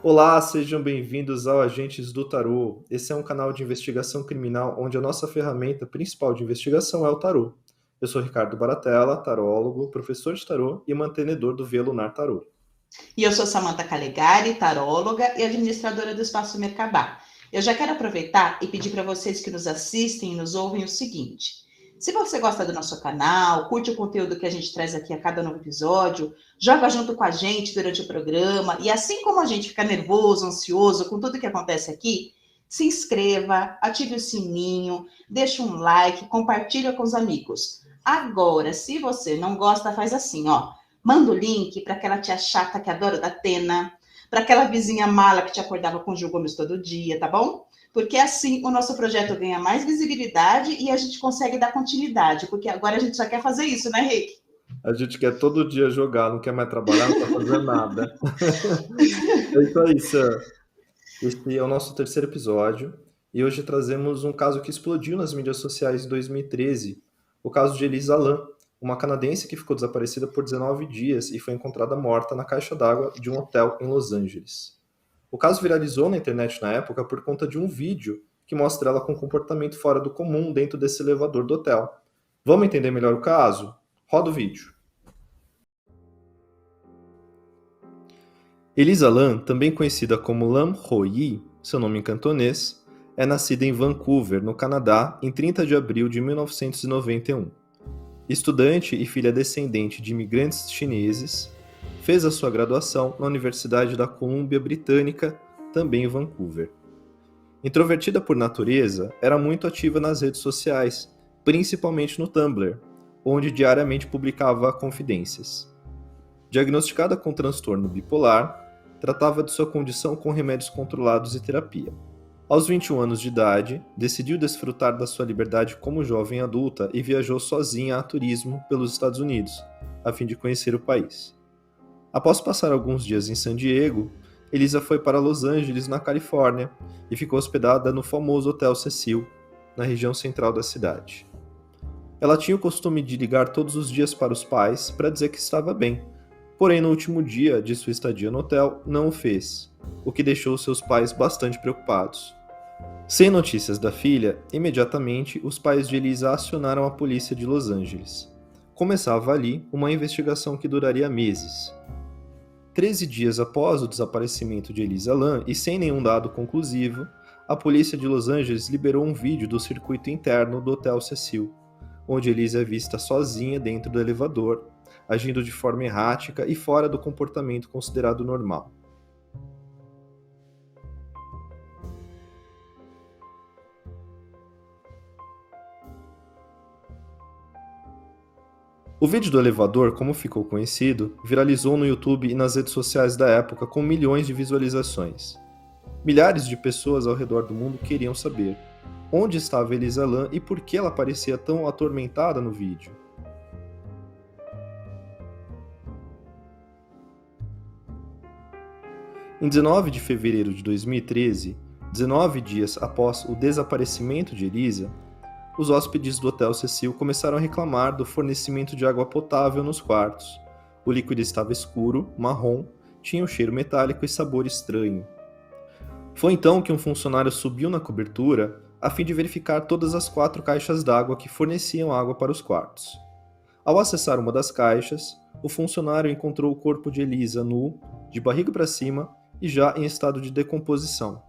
Olá, sejam bem-vindos ao Agentes do Tarô. Esse é um canal de investigação criminal onde a nossa ferramenta principal de investigação é o tarô. Eu sou Ricardo Baratella, tarólogo, professor de tarô e mantenedor do Via Lunar Tarô. E eu sou Samantha Calegari, taróloga e administradora do Espaço Merkabah. Eu já quero aproveitar e pedir para vocês que nos assistem e nos ouvem o seguinte: se você gosta do nosso canal, curte o conteúdo que a gente traz aqui a cada novo episódio, joga junto com a gente durante o programa, e assim como a gente fica nervoso, ansioso com tudo que acontece aqui, se inscreva, ative o sininho, deixa um like, compartilha com os amigos. Agora, se você não gosta, faz assim, ó. Manda o link para aquela tia chata que adora da Atena, para aquela vizinha mala que te acordava com o Gil Gomes todo dia, tá bom? Porque assim o nosso projeto ganha mais visibilidade e a gente consegue dar continuidade, porque agora a gente só quer fazer isso, né, Rick? A gente quer todo dia jogar, não quer mais trabalhar, não quer fazer nada. É isso aí, Sam. Esse é o nosso terceiro episódio e hoje trazemos um caso que explodiu nas mídias sociais em 2013, o caso de Elisa Lam, uma canadense que ficou desaparecida por 19 dias e foi encontrada morta na caixa d'água de um hotel em Los Angeles. O caso viralizou na internet na época por conta de um vídeo que mostra ela com um comportamento fora do comum dentro desse elevador do hotel. Vamos entender melhor o caso? Roda o vídeo. Elisa Lam, também conhecida como Lam Ho-yi, seu nome em cantonês, é nascida em Vancouver, no Canadá, em 30 de abril de 1991. Estudante e filha descendente de imigrantes chineses, fez a sua graduação na Universidade da Colômbia Britânica, também em Vancouver. Introvertida por natureza, era muito ativa nas redes sociais, principalmente no Tumblr, onde diariamente publicava confidências. Diagnosticada com transtorno bipolar, tratava de sua condição com remédios controlados e terapia. Aos 21 anos de idade, decidiu desfrutar da sua liberdade como jovem adulta e viajou sozinha a turismo pelos Estados Unidos, a fim de conhecer o país. Após passar alguns dias em San Diego, Elisa foi para Los Angeles, na Califórnia, e ficou hospedada no famoso Hotel Cecil, na região central da cidade. Ela tinha o costume de ligar todos os dias para os pais para dizer que estava bem, porém no último dia de sua estadia no hotel não o fez, o que deixou seus pais bastante preocupados. Sem notícias da filha, imediatamente os pais de Elisa acionaram a polícia de Los Angeles. Começava ali uma investigação que duraria meses. 13 dias após o desaparecimento de Elisa Lam e sem nenhum dado conclusivo, a polícia de Los Angeles liberou um vídeo do circuito interno do Hotel Cecil, onde Elisa é vista sozinha dentro do elevador, agindo de forma errática e fora do comportamento considerado normal. O vídeo do elevador, como ficou conhecido, viralizou no YouTube e nas redes sociais da época com milhões de visualizações. Milhares de pessoas ao redor do mundo queriam saber onde estava Elisa Lam e por que ela parecia tão atormentada no vídeo. Em 19 de fevereiro de 2013, 19 dias após o desaparecimento de Elisa, os hóspedes do Hotel Cecil começaram a reclamar do fornecimento de água potável nos quartos. O líquido estava escuro, marrom, tinha um cheiro metálico e sabor estranho. Foi então que um funcionário subiu na cobertura a fim de verificar todas as 4 caixas d'água que forneciam água para os quartos. Ao acessar uma das caixas, o funcionário encontrou o corpo de Elisa nu, de barriga para cima e já em estado de decomposição.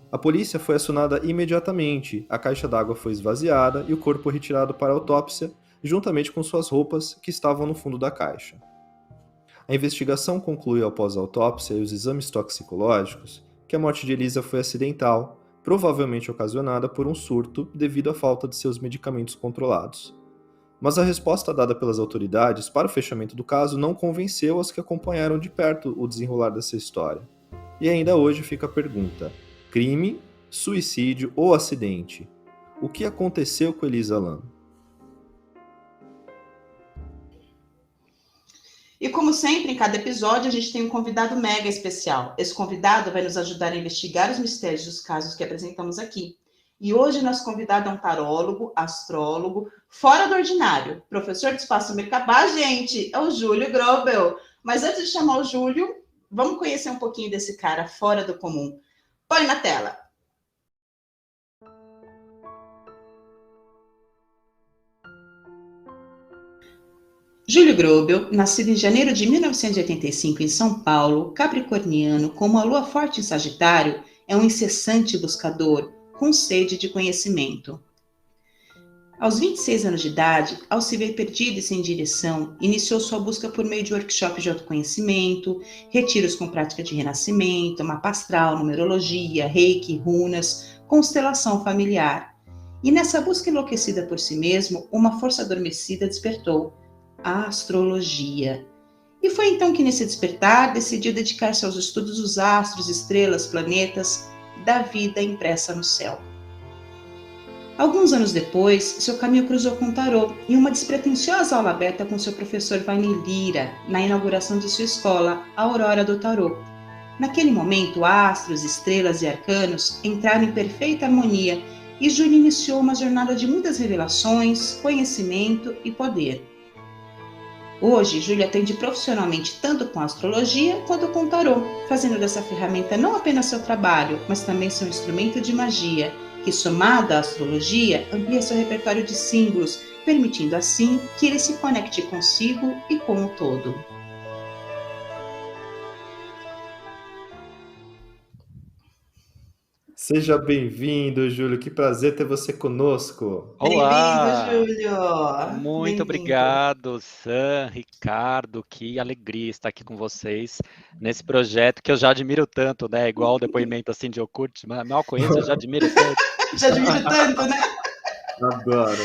A polícia foi acionada imediatamente, a caixa d'água foi esvaziada e o corpo retirado para autópsia, juntamente com suas roupas que estavam no fundo da caixa. A investigação concluiu após a autópsia e os exames toxicológicos que a morte de Elisa foi acidental, provavelmente ocasionada por um surto devido à falta de seus medicamentos controlados. Mas a resposta dada pelas autoridades para o fechamento do caso não convenceu os que acompanharam de perto o desenrolar dessa história. E ainda hoje fica a pergunta: crime, suicídio ou acidente? O que aconteceu com Elisa Lam? E como sempre, em cada episódio, a gente tem um convidado mega especial. Esse convidado vai nos ajudar a investigar os mistérios dos casos que apresentamos aqui. E hoje nosso convidado é um tarólogo, astrólogo, fora do ordinário, professor de Espaço Merkabah, gente, é o Júlio Grobel. Mas antes de chamar o Júlio, Vamos conhecer um pouquinho desse cara fora do comum. Põe na tela. Júlio Grobel, nascido em janeiro de 1985 em São Paulo, capricorniano, com uma lua forte em Sagitário, é um incessante buscador, com sede de conhecimento. Aos 26 anos de idade, ao se ver perdido e sem direção, iniciou sua busca por meio de workshops de autoconhecimento, retiros com prática de renascimento, mapa astral, numerologia, reiki, runas, constelação familiar. E nessa busca enlouquecida por si mesmo, uma força adormecida despertou: a astrologia. E foi então que, nesse despertar, decidiu dedicar-se aos estudos dos astros, estrelas, planetas, da vida impressa no céu. Alguns anos depois, seu caminho cruzou com o tarô em uma despretensiosa aula aberta com seu professor Wagner Lira, na inauguração de sua escola, a Aurora do Tarô. Naquele momento, astros, estrelas e arcanos entraram em perfeita harmonia e Júlio iniciou uma jornada de muitas revelações, conhecimento e poder. Hoje, Júlio atende profissionalmente tanto com a astrologia quanto com o tarô, fazendo dessa ferramenta não apenas seu trabalho, mas também seu instrumento de magia, que, somado à astrologia, amplia seu repertório de símbolos, permitindo assim que ele se conecte consigo e com o todo. Seja bem-vindo, Júlio. Que prazer ter você conosco. Bem-vindo, Olá! Júlio! Muito Bem-vindo. obrigado, Sam, Ricardo, que alegria estar aqui com vocês nesse projeto que eu já admiro tanto, né? Igual o depoimento assim de Okut, mal conheço, eu já admiro tanto. Já admiro tanto, né? Adoro.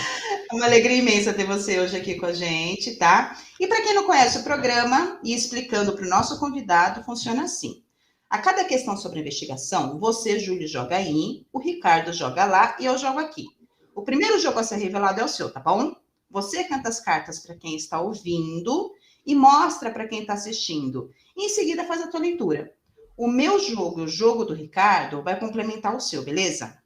É uma alegria imensa ter você hoje aqui com a gente, tá? E para quem não conhece o programa, e explicando para o nosso convidado, funciona assim. A cada questão sobre investigação, você, Júlio, joga aí, o Ricardo joga lá e eu jogo aqui. O primeiro jogo a ser revelado é o seu, tá bom? Você canta as cartas para quem está ouvindo e mostra para quem está assistindo. E em seguida faz a tua leitura. O meu jogo, o jogo do Ricardo, vai complementar o seu, beleza?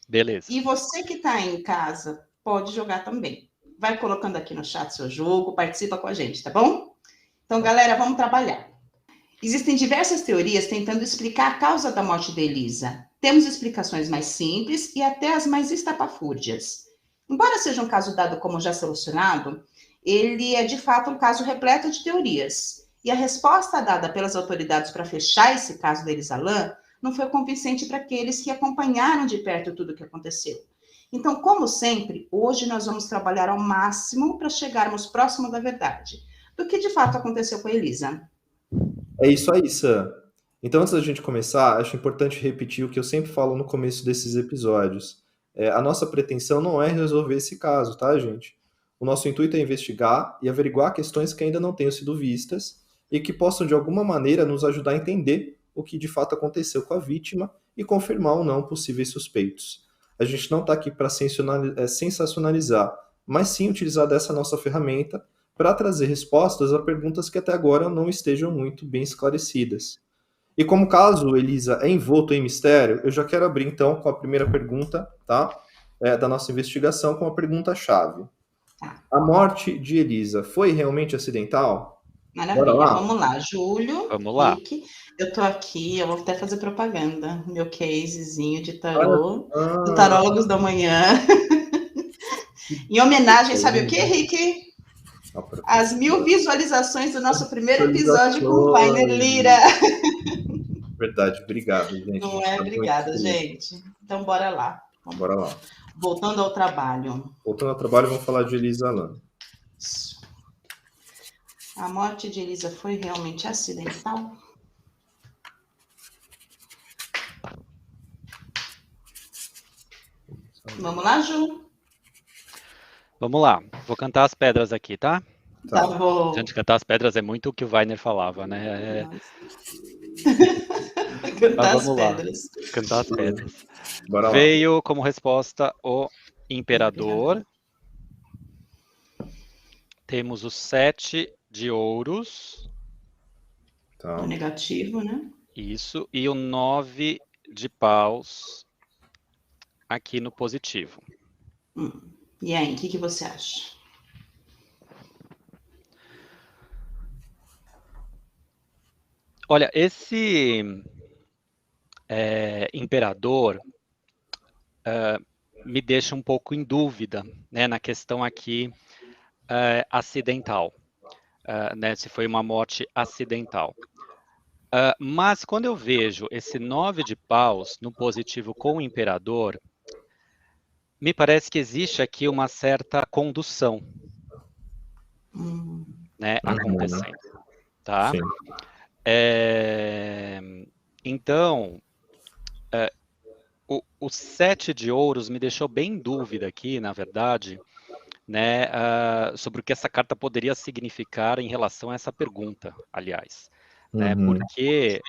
Beleza. E você que está em casa, pode jogar também. Vai colocando aqui no chat seu jogo, participa com a gente, tá bom? Então, galera, vamos trabalhar. Existem diversas teorias tentando explicar a causa da morte de Elisa. Temos explicações mais simples e até as mais estapafúrdias. Embora seja um caso dado como já solucionado, ele é de fato um caso repleto de teorias. E a resposta dada pelas autoridades para fechar esse caso da Elisa Lam não foi convincente para aqueles que acompanharam de perto tudo o que aconteceu. Então, como sempre, hoje nós vamos trabalhar ao máximo para chegarmos próximo da verdade, do que de fato aconteceu com a Elisa. É isso aí, Sam. Então, antes da gente começar, acho importante repetir o que eu sempre falo no começo desses episódios. A nossa pretensão não é resolver esse caso, tá, gente? O nosso intuito é investigar e averiguar questões que ainda não tenham sido vistas e que possam, de alguma maneira, nos ajudar a entender o que de fato aconteceu com a vítima e confirmar ou não possíveis suspeitos. A gente não está aqui para sensacionalizar, mas sim utilizar dessa nossa ferramenta para trazer respostas a perguntas que até agora não estejam muito bem esclarecidas. E como o caso, Elisa, é envolto em mistério, eu já quero abrir então com a primeira pergunta, tá? Da nossa investigação, com a pergunta-chave. Tá. A morte de Elisa foi realmente acidental? Bora Maravilha, lá? vamos lá. Júlio, Vamos lá. Rick, eu tô aqui, eu vou até fazer propaganda, meu casezinho de Olha, tarô, do Tarólogos da Manhã. Em homenagem, sabe o que, Rick? As 1000 visualizações do nosso primeiro episódio com o Wagner Lira. Verdade, obrigado, gente. Não é? Obrigada, gente. Então, bora lá. Bora lá. Voltando ao trabalho. Voltando ao trabalho, vamos falar de Elisa Lam. A morte de Elisa foi realmente acidental? Vamos lá, Ju? Vamos lá. Vou cantar as pedras aqui, tá? Tá bom. Gente, cantar as pedras é muito o que o Wagner falava, né? Cantar as vamos lá. pedras. Cantar as pedras. Bora lá. Veio como resposta o Imperador. Temos o 7 de ouros. Tá. O negativo, né? Isso. E o 9 de paus aqui no positivo. E aí, o que você acha? Olha, esse imperador me deixa um pouco em dúvida, né, na questão aqui acidental, né, se foi uma morte acidental. Mas quando eu vejo esse 9 de paus no positivo com o imperador, me parece que existe aqui uma certa condução, né, acontecendo, tá? Sim. Então, o 7 de ouros me deixou bem em dúvida aqui, na verdade, né, sobre o que essa carta poderia significar em relação a essa pergunta, aliás, né, porque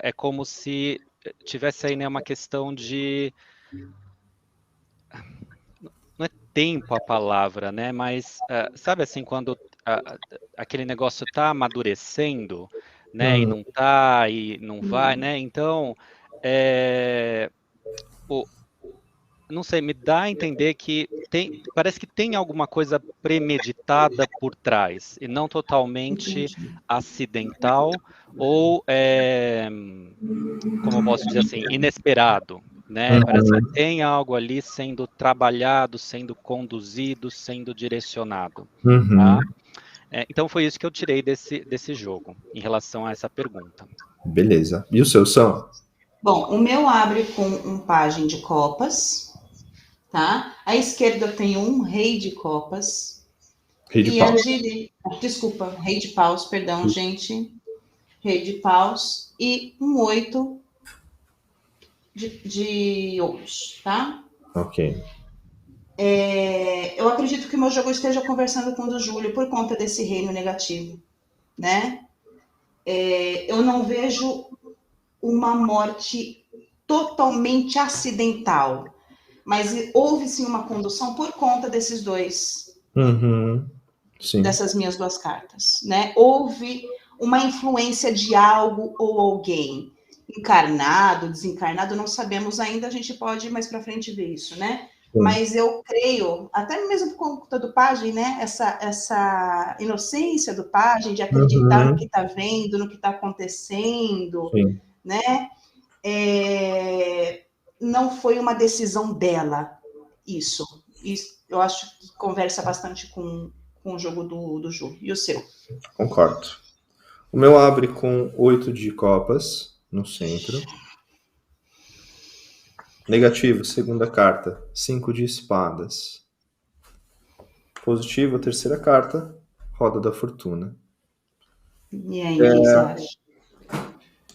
é como se tivesse aí, né, uma questão de, não é tempo a palavra, né, mas sabe assim, quando aquele negócio está amadurecendo, né, e não tá, e não vai, né, então, não sei, me dá a entender que parece que tem alguma coisa premeditada por trás, e não totalmente Entendi. acidental ou, como eu posso dizer assim, inesperado, né? Parece que tem algo ali sendo trabalhado, sendo conduzido, sendo direcionado, tá? Então foi isso que eu tirei desse jogo, em relação a essa pergunta. Beleza. E o seu são? Bom, o meu abre com um pajem de copas, tá? À esquerda tem um rei de copas. Rei de E a paus. direita. Desculpa, rei de paus, perdão, gente. Rei de paus. E um 8 de ouros, tá? Ok. Eu acredito que o meu jogo esteja conversando com o do Júlio por conta desse reino negativo, né? Eu não vejo uma morte totalmente acidental, mas houve sim uma condução por conta desses dois, Sim. dessas minhas duas cartas, né? Houve uma influência de algo ou alguém, encarnado, desencarnado, não sabemos ainda, a gente pode mais para frente ver isso, né? Sim. Mas eu creio, até mesmo por conta do pajem, né? Essa inocência do pajem de acreditar no que está vendo, no que está acontecendo, Sim. né? Não foi uma decisão dela, isso eu acho que conversa bastante com o jogo do Ju. E o seu? Concordo. O meu abre com 8 de copas no centro. Negativo, segunda carta, 5 de espadas. Positivo, terceira carta, roda da fortuna. E aí, o que você acha?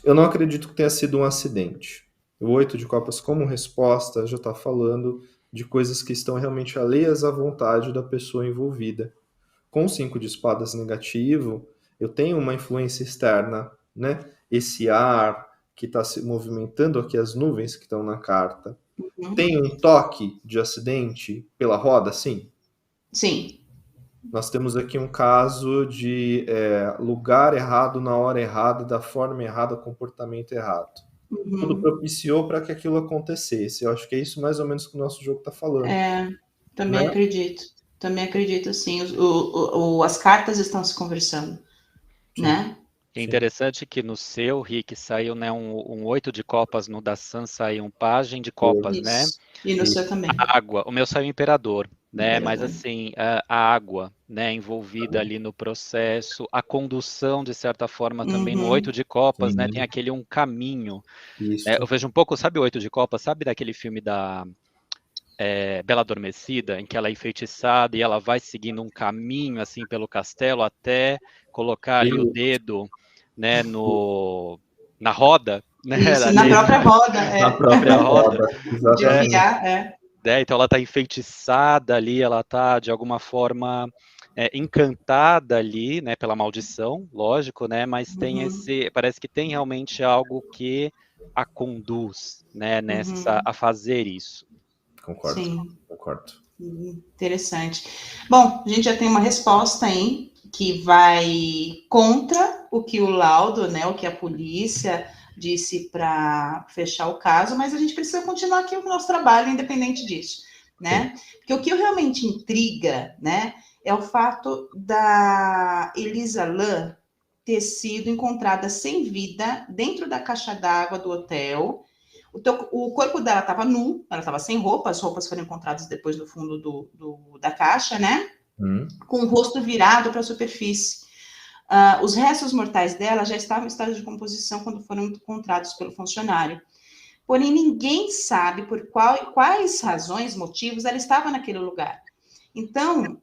Eu não acredito que tenha sido um acidente. O 8 de copas, como resposta, já está falando de coisas que estão realmente alheias à vontade da pessoa envolvida. Com o 5 de espadas negativo, eu tenho uma influência externa, né? Esse ar que está se movimentando aqui, as nuvens que estão na carta. Tem um toque de acidente pela roda, sim? Sim. Nós temos aqui um caso de lugar errado, na hora errada, da forma errada, comportamento errado. Tudo propiciou para que aquilo acontecesse. Eu acho que é isso mais ou menos que o nosso jogo está falando. Também né? acredito. Também acredito, sim. As cartas estão se conversando, Sim. né? É interessante que no seu, Rick, saiu, né, um 8 de copas, no da Sam saiu um pajem de copas, Isso. né? E no seu também. A água, o meu saiu imperador, né? Mas Imperador. assim, a água, né, envolvida ali no processo, a condução, de certa forma, também no 8 de copas, né? Tem aquele um caminho. Isso. Eu vejo um pouco, sabe o 8 de copas? Sabe daquele filme da Bela Adormecida, em que ela é enfeitiçada e ela vai seguindo um caminho assim pelo castelo até colocar ali o dedo, né, na roda, né, Isso, na ali, própria roda. Na própria roda. De Exatamente. enfiar, então ela está enfeitiçada ali, ela está de alguma forma encantada ali, né, pela maldição, lógico, né, mas tem parece que tem realmente algo que a conduz, né, a fazer isso. Concordo. Sim. Concordo. Interessante. Bom, a gente já tem uma resposta aí que vai contra o que o laudo, né, o que a polícia disse para fechar o caso, mas a gente precisa continuar aqui o nosso trabalho independente disso, né? Porque o que realmente intriga, né, é o fato da Elisa Lam ter sido encontrada sem vida dentro da caixa d'água do hotel. O corpo dela estava nu, ela estava sem roupa, as roupas foram encontradas depois no fundo da caixa, né? Com o rosto virado para a superfície. Os restos mortais dela já estavam em estado de decomposição quando foram encontrados pelo funcionário. Porém, ninguém sabe por quais razões, motivos, ela estava naquele lugar. Então,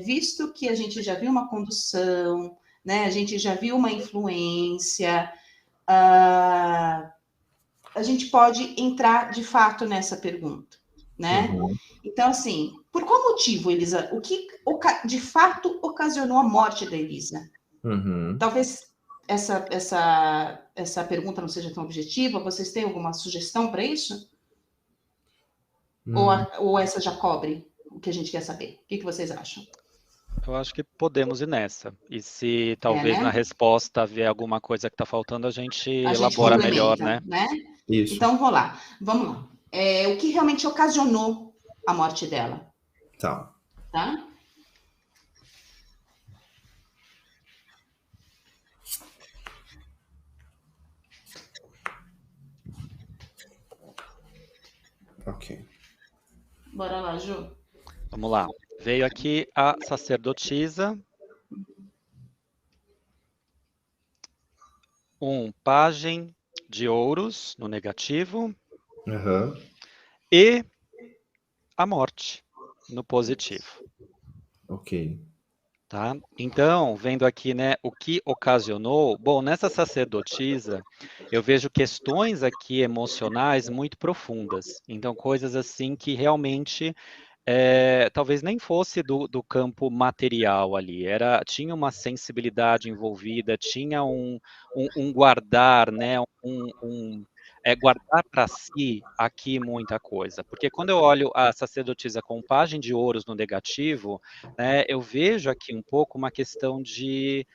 visto que a gente já viu uma condução, né, a gente já viu uma influência, a gente pode entrar de fato nessa pergunta, né? Então, assim, por qual motivo, Elisa? O que de fato ocasionou a morte da Elisa? Talvez essa pergunta não seja tão objetiva. Vocês têm alguma sugestão para isso? Ou essa já cobre o que a gente quer saber? O que vocês acham? Eu acho que podemos ir nessa. E se talvez na resposta vier alguma coisa que está faltando, a gente elabora melhor, né? Isso. Então, vamos lá. O que realmente ocasionou a morte dela? Tá? Ok. Bora lá, Ju. Vamos lá. Veio aqui a sacerdotisa. Um pajem de ouros no negativo. E a morte no positivo. Ok. Tá? Então, vendo aqui, né, o que ocasionou, bom, nessa sacerdotisa, eu vejo questões aqui emocionais muito profundas. Então, coisas assim que realmente talvez nem fosse do campo material ali, tinha uma sensibilidade envolvida, tinha um guardar, né, guardar para si aqui muita coisa, porque quando eu olho a sacerdotisa com pajem de ouros no negativo, né, eu vejo aqui um pouco uma questão de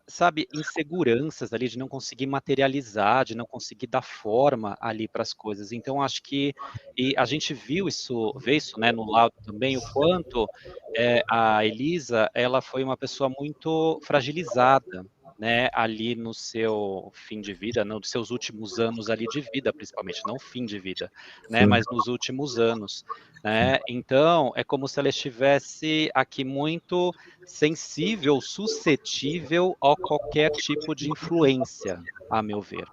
sabe, inseguranças ali, de não conseguir materializar, de não conseguir dar forma ali para as coisas. Então, acho que e a gente vê isso, né, no laudo também, o quanto a Elisa, ela foi uma pessoa muito fragilizada, né, ali no seu fim de vida, nos seus últimos anos ali de vida, principalmente, não fim de vida, né, mas nos últimos anos, né. Então, é como se ela estivesse aqui muito sensível, suscetível a qualquer tipo de influência, a meu ver,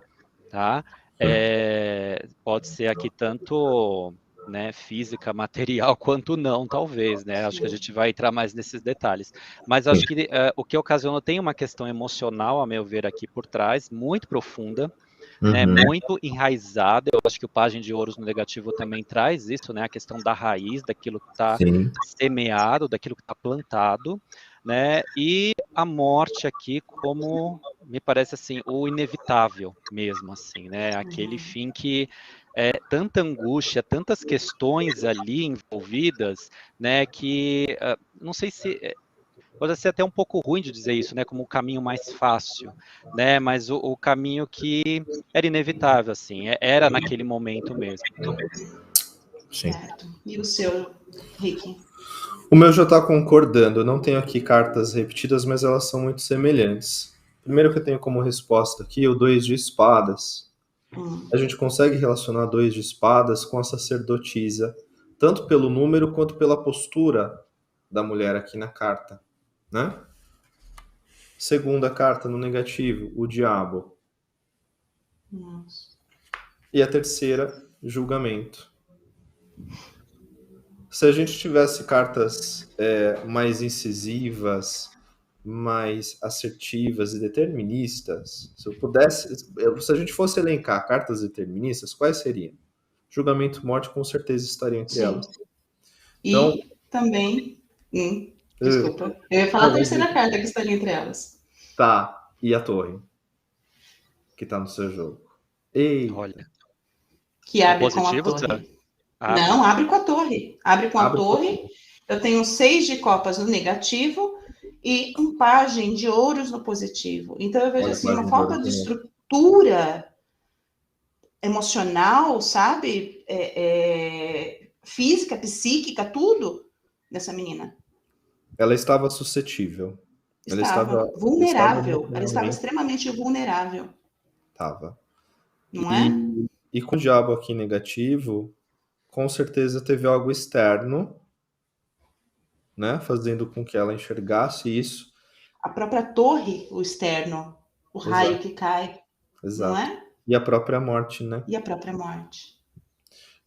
tá? Pode ser aqui tanto, né, física, material, quanto não, talvez, né? Acho que a gente vai entrar mais nesses detalhes. Mas acho que o que ocasionou tem uma questão emocional, a meu ver, aqui por trás, muito profunda, né, muito enraizada. Eu acho que o pajem de ouros no negativo também traz isso, né, a questão da raiz, daquilo que está semeado, daquilo que está plantado, né, e a morte aqui como, me parece assim, o inevitável mesmo, assim, né, aquele fim que tanta angústia, tantas questões ali envolvidas, né, que não sei se pode ser até um pouco ruim de dizer isso, né, como o caminho mais fácil, né, mas o caminho que era inevitável, assim, era naquele momento mesmo. Sim. Certo. E o seu, Rick? O meu já está concordando. Eu não tenho aqui cartas repetidas, mas elas são muito semelhantes. Primeiro que eu tenho como resposta aqui o 2 de espadas. A gente consegue relacionar 2 de espadas com a sacerdotisa, tanto pelo número quanto pela postura da mulher aqui na carta, né? Segunda carta no negativo, o diabo. Nossa. E a terceira, julgamento. Se a gente tivesse cartas mais incisivas, mais assertivas e deterministas, se a gente fosse elencar cartas deterministas, quais seriam? Julgamento e morte com certeza estariam entre elas. Então, e também, desculpa, eu ia falar a terceira carta que estaria entre elas. Tá, e a torre, que tá no seu jogo. Eita. Olha. Que abre com a torre. Não, abre com a torre. Abre com a torre. Eu tenho 6 de copas no negativo e um pajem de ouros no positivo. Então, eu vejo assim, uma falta de estrutura emocional, sabe? Física, psíquica, tudo nessa menina. Ela estava suscetível. Ela Estava estava vulnerável. Ela estava emocionalmente, extremamente vulnerável, estava. não é? E com o diabo aqui negativo, com certeza teve algo externo, né, fazendo com que ela enxergasse isso. A própria torre, o externo, o raio Exato, que cai, não exato. é? E a própria morte, né? E a própria morte.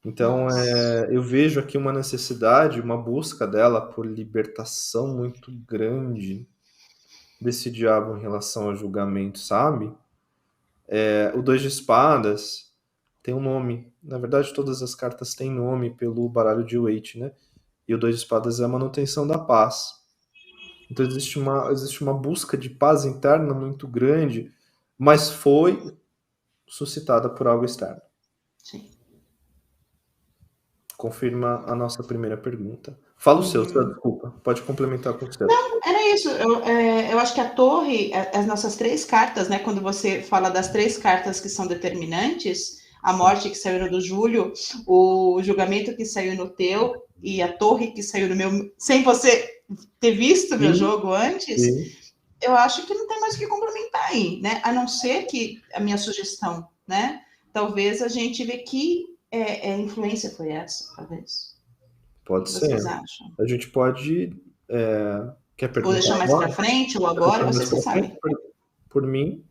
Então, Nossa. eu vejo aqui uma necessidade, uma busca dela por libertação muito grande desse diabo em relação ao julgamento, sabe? O Dois de Espadas tem um nome. Na verdade, todas as cartas têm nome pelo baralho de Waite, né? E o Dois de Espadas é a manutenção da paz. Então existe uma busca de paz interna muito grande, mas foi suscitada por algo externo. Sim. Confirma a nossa primeira pergunta. Fala o seu, desculpa. Pode complementar com o seu. Era isso. Eu acho que a torre, as nossas três cartas, né? Quando você fala das três cartas que são determinantes, a morte que saiu no do Júlio, o julgamento que saiu no teu e a torre que saiu no meu, sem você ter visto meu Sim, jogo antes, sim. eu acho que não tem mais o que complementar aí, né? A não ser que a minha sugestão, né? Talvez a gente vê que influência foi essa, talvez. O Pode que ser. vocês acham? A gente pode. Quer Ou perguntar deixar mais para agora? frente, ou Quer agora, deixar mais vocês que pra frente? sabem. Por mim.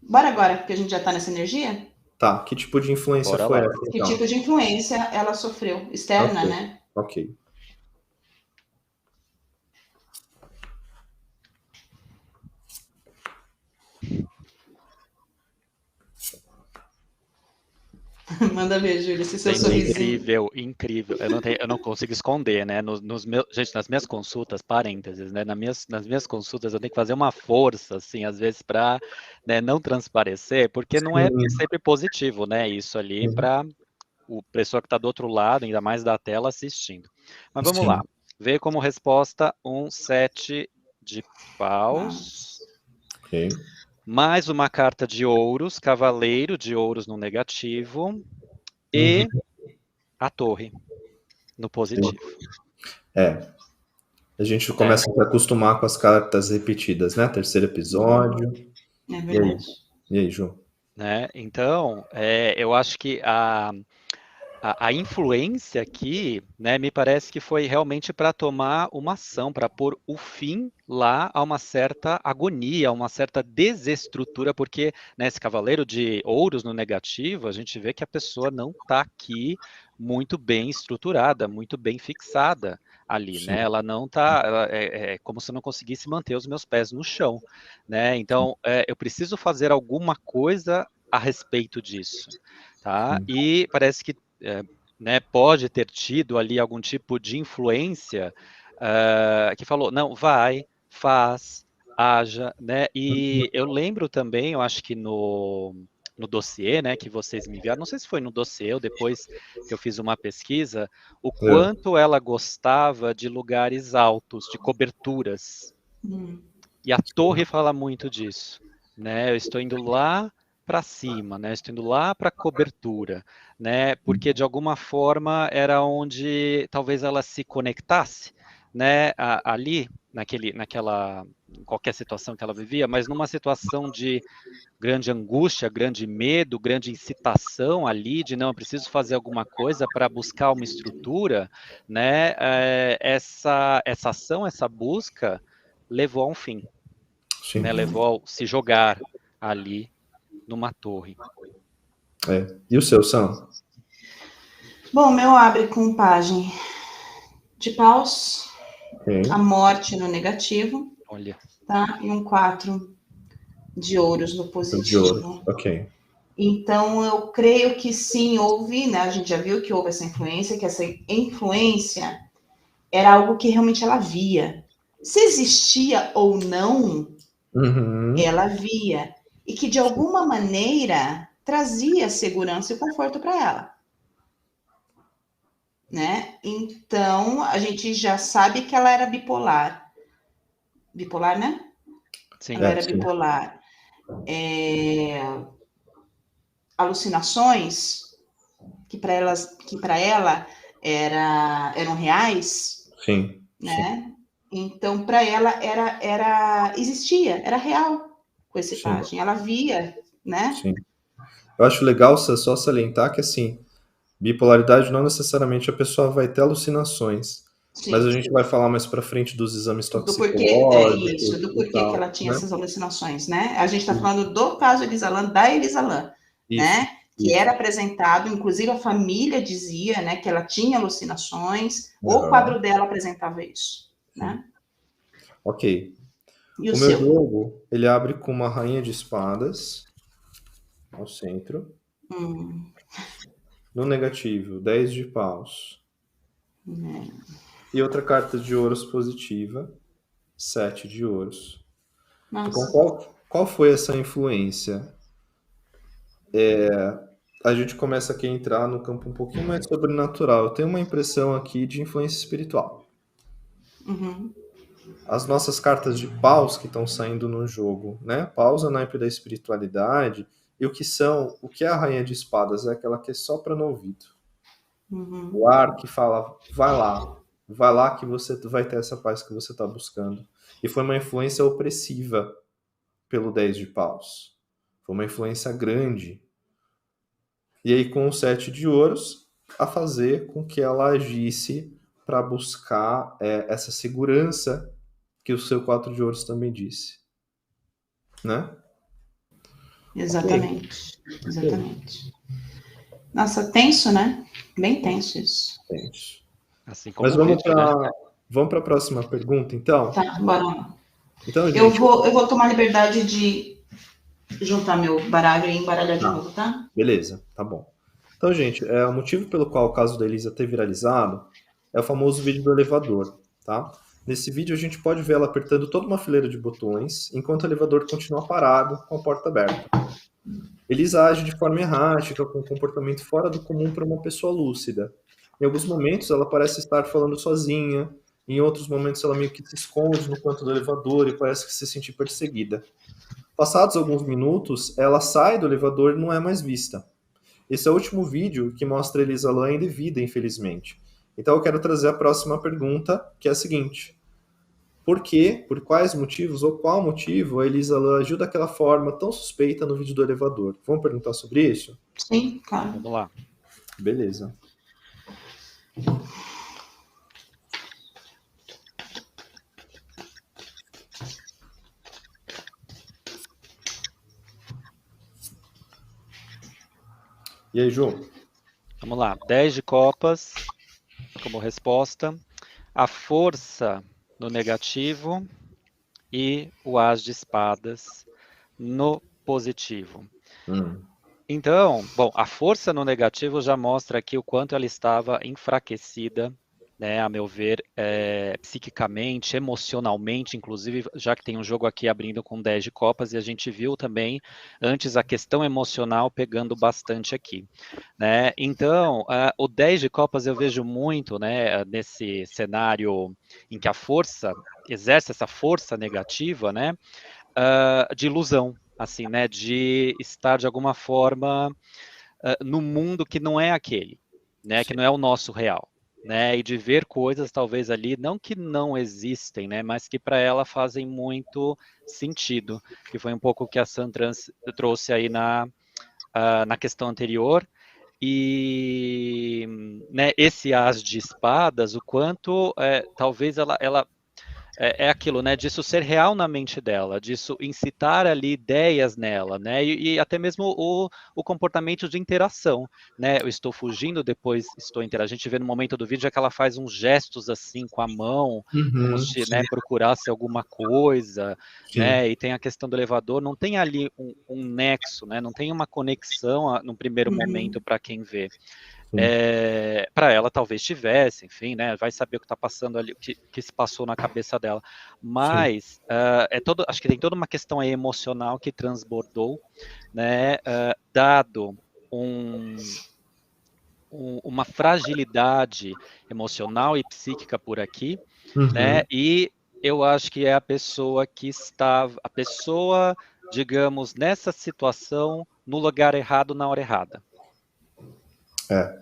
Bora agora, porque a gente já está nessa energia. Tá. Que tipo de influência Bora foi lá. essa, Que então? tipo de influência ela sofreu? Externa, Ok. né? Ok. Manda ver, Júlia, esse seu Gente, sorrisinho. incrível, incrível. Eu não consigo esconder, né? Gente, nas minhas consultas, parênteses, né? Nas minhas consultas eu tenho que fazer uma força, assim, às vezes, para, né, não transparecer, porque não é Sim. sempre positivo, né? Isso ali Sim. para o pessoa que está do outro lado, ainda mais da tela, assistindo. Mas vamos lá. Sim. Veio como resposta um 7 de Ah, paus, Ok. mais uma carta de ouros, cavaleiro de ouros no negativo, Uhum. e a torre no Sim. positivo. A gente Né? começa a se acostumar com as cartas repetidas, né? Terceiro episódio. é E aí? verdade. E aí, João? Né? Então, eu acho que a influência aqui, né, me parece que foi realmente para tomar uma ação, para pôr o fim lá a uma certa agonia, a uma certa desestrutura, porque, né, esse cavaleiro de ouros no negativo, a gente vê que a pessoa não está aqui muito bem estruturada, muito bem fixada ali, Sim. né? Ela não está, é como se eu não conseguisse manter os meus pés no chão, né? Então, eu preciso fazer alguma coisa a respeito disso, tá? Sim. E parece que né, pode ter tido ali algum tipo de influência que falou, não, vai, faz, haja, né? E eu lembro também, eu acho que no dossiê, né, que vocês me enviaram, não sei se foi no dossiê ou depois que eu fiz uma pesquisa, o É. quanto ela gostava de lugares altos, de coberturas. Hum, E a torre fala muito disso, né? Eu estou indo lá para cima, né? Estou indo lá para a cobertura, né? Porque de alguma forma era onde talvez ela se conectasse, né? Ali, naquela, em qualquer situação que ela vivia, mas numa situação de grande angústia, grande medo, grande incitação ali de não, eu preciso fazer alguma coisa para buscar uma estrutura, né? Essa ação, essa busca levou a um fim, Sim. né? Levou ao se jogar ali numa torre. É. E o seu, Sam? Bom, meu abre com pajem de paus, Ok. a morte no negativo, Olha, tá? E um 4 de ouros no De ouro. positivo. Ok. Então, eu creio que sim, houve, né? A gente já viu que houve essa influência, que essa influência era algo que realmente ela via. Se existia ou não, Uhum. ela via. E que, de alguma maneira, trazia segurança e conforto para ela. Né? Então, a gente já sabe que ela era bipolar. Bipolar, né? sim, Ela era Sim. bipolar. Alucinações que para ela eram reais, Sim. Sim. né? Então, para ela, existia, era real com esse Sim, pajem. Ela via, né? sim. Eu acho legal só salientar que, assim, bipolaridade não necessariamente a pessoa vai ter alucinações, mas a Sim. gente vai falar mais para frente dos exames Do porquê, é toxicológicos isso, do e porquê que tal, ela tinha né? essas alucinações, né? A gente está Isso, falando do caso Elisa Lam, da Elisa Lam, isso, né? Que isso. era apresentado, inclusive a família dizia, né, que ela tinha alucinações, o Aham, quadro dela apresentava isso, sim. né? Ok. E o O meu seu? jogo, ele abre com uma rainha de espadas ao centro. Hum, No negativo, 10 de paus. né. E outra carta de ouros positiva, 7 de ouros. Então, Nossa. qual foi essa influência? A gente começa aqui a entrar no campo um pouquinho mais sobrenatural. Eu tenho uma impressão aqui de influência espiritual. Uhum, As nossas cartas de paus que estão saindo no jogo, né? Paus é o naipe da espiritualidade. E o que é a rainha de espadas? É aquela que é só para no ouvido. uhum. O ar que fala, vai lá que você vai ter essa paz que você está buscando. E foi uma influência opressiva pelo 10 de paus. Foi uma influência grande. E aí, com o 7 de ouros, a fazer com que ela agisse para buscar essa segurança que o seu 4 de ouros também disse. Né? Ok, Exatamente, ok. exatamente. Nossa, tenso, né? Bem tenso isso. Gente. Assim Mas como o vídeo, né? vamos para a próxima pergunta, então? Tá, bora lá. Então, Eu gente, vou, eu vou tomar liberdade de juntar meu baralho e embaralhar de tá, novo, tá? beleza, tá bom. Então, gente, o motivo pelo qual o caso da Elisa ter viralizado é o famoso vídeo do elevador, tá? Nesse vídeo a gente pode ver ela apertando toda uma fileira de botões, enquanto o elevador continua parado, com a porta aberta. Elisa age de forma errática, com um comportamento fora do comum para uma pessoa lúcida. Em alguns momentos ela parece estar falando sozinha, em outros momentos ela meio que se esconde no canto do elevador e parece que se sente perseguida. Passados alguns minutos, ela sai do elevador e não é mais vista. Esse é o último vídeo que mostra Elisa Lam ainda em vida, infelizmente. Então eu quero trazer a próxima pergunta, que é a seguinte: por que, por quais motivos ou qual motivo a Elisa Lam agiu daquela forma tão suspeita no vídeo do elevador? Vamos perguntar sobre isso? Sim, claro. Vamos lá. Beleza. E aí, Ju? Vamos lá. 10 de copas como resposta. A força no negativo e o as de espadas no positivo. Então, bom, a força no negativo já mostra aqui o quanto ela estava enfraquecida, né, a meu ver, psiquicamente, emocionalmente, inclusive, já que tem um jogo aqui abrindo com 10 de copas, e a gente viu também antes a questão emocional pegando bastante aqui, né? Então, o 10 de copas eu vejo muito, né, nesse cenário em que a força exerce essa força negativa, né, de ilusão, assim, né, de estar de alguma forma no mundo que não é aquele, né, que Sim. não é o nosso real, né, e de ver coisas talvez ali, não que não existem, né, mas que para ela fazem muito sentido, que foi um pouco o que a Sam trouxe aí na questão anterior, e né, esse as de espadas, o quanto talvez ela aquilo, né, disso ser real na mente dela, disso incitar ali ideias nela, né, e até mesmo o comportamento de interação, né, eu estou fugindo, depois estou interagindo, a gente vê no momento do vídeo é que ela faz uns gestos assim com a mão, como Uhum, se, sim, né, procurasse alguma coisa, sim, né, e tem a questão do elevador, não tem ali um nexo, né, não tem uma conexão no primeiro momento Uhum, para quem vê. sim, Para ela talvez tivesse, enfim, né? Vai saber o que está passando ali, o que se passou na cabeça dela. sim. Mas acho que tem toda uma questão aí emocional que transbordou, né? Dado uma fragilidade emocional e psíquica por aqui, né? Uhum, E eu acho que é a pessoa que estava, a pessoa, digamos, nessa situação, no lugar errado, na hora errada. é.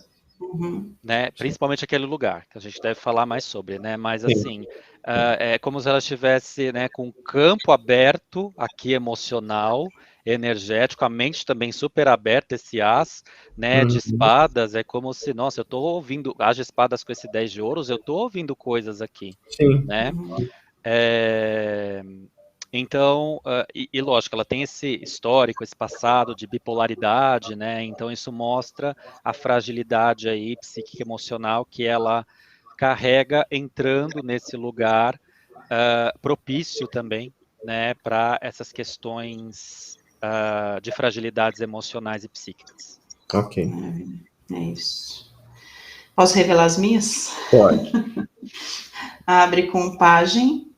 né? Principalmente aquele lugar, que a gente deve falar mais sobre, né? Mas assim, é como se ela estivesse, né, com o campo aberto aqui emocional, energético, a mente também super aberta, esse as, né, de Uhum. espadas, é como se, nossa, eu tô ouvindo, as de espadas com esse 10 de ouros, eu tô ouvindo coisas aqui, Sim. né? Então, e lógico, ela tem esse histórico, esse passado de bipolaridade, né? Então isso mostra a fragilidade aí psíquica emocional que ela carrega entrando nesse lugar propício também, né, para essas questões de fragilidades emocionais e psíquicas. Ok. É isso. Posso revelar as minhas? Pode. Abre com pajem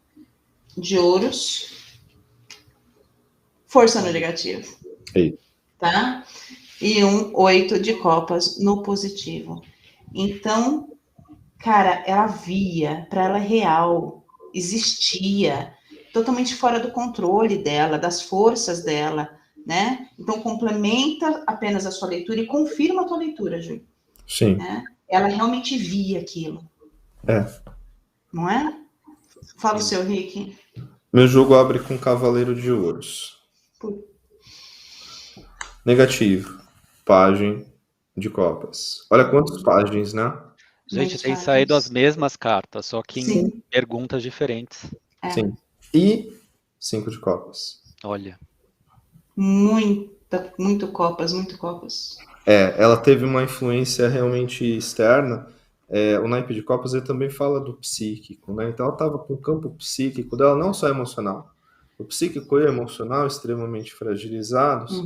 de ouros, força no negativo, Ei. tá? E 8 de copas no positivo. Então, cara, ela via, para ela é real, existia, totalmente fora do controle dela, das forças dela, né? Então, complementa apenas a sua leitura e confirma a tua leitura, Ju. Sim. Né? Ela realmente via aquilo. É. Não é? Fala o Sim. seu, Rick. Meu jogo abre com Cavaleiro de Ouros. Negativo. Pajem de copas. Olha quantas páginas, né? Gente, Muitas tem saído as páginas. mesmas cartas, só que em Sim. perguntas diferentes. Sim. E 5 de copas. Olha. Muito copas, muito copas. Ela teve uma influência realmente externa. O naipe de copas ele também fala do psíquico, né? Então ela estava com o campo psíquico dela, não só emocional. O psíquico e o emocional extremamente fragilizados,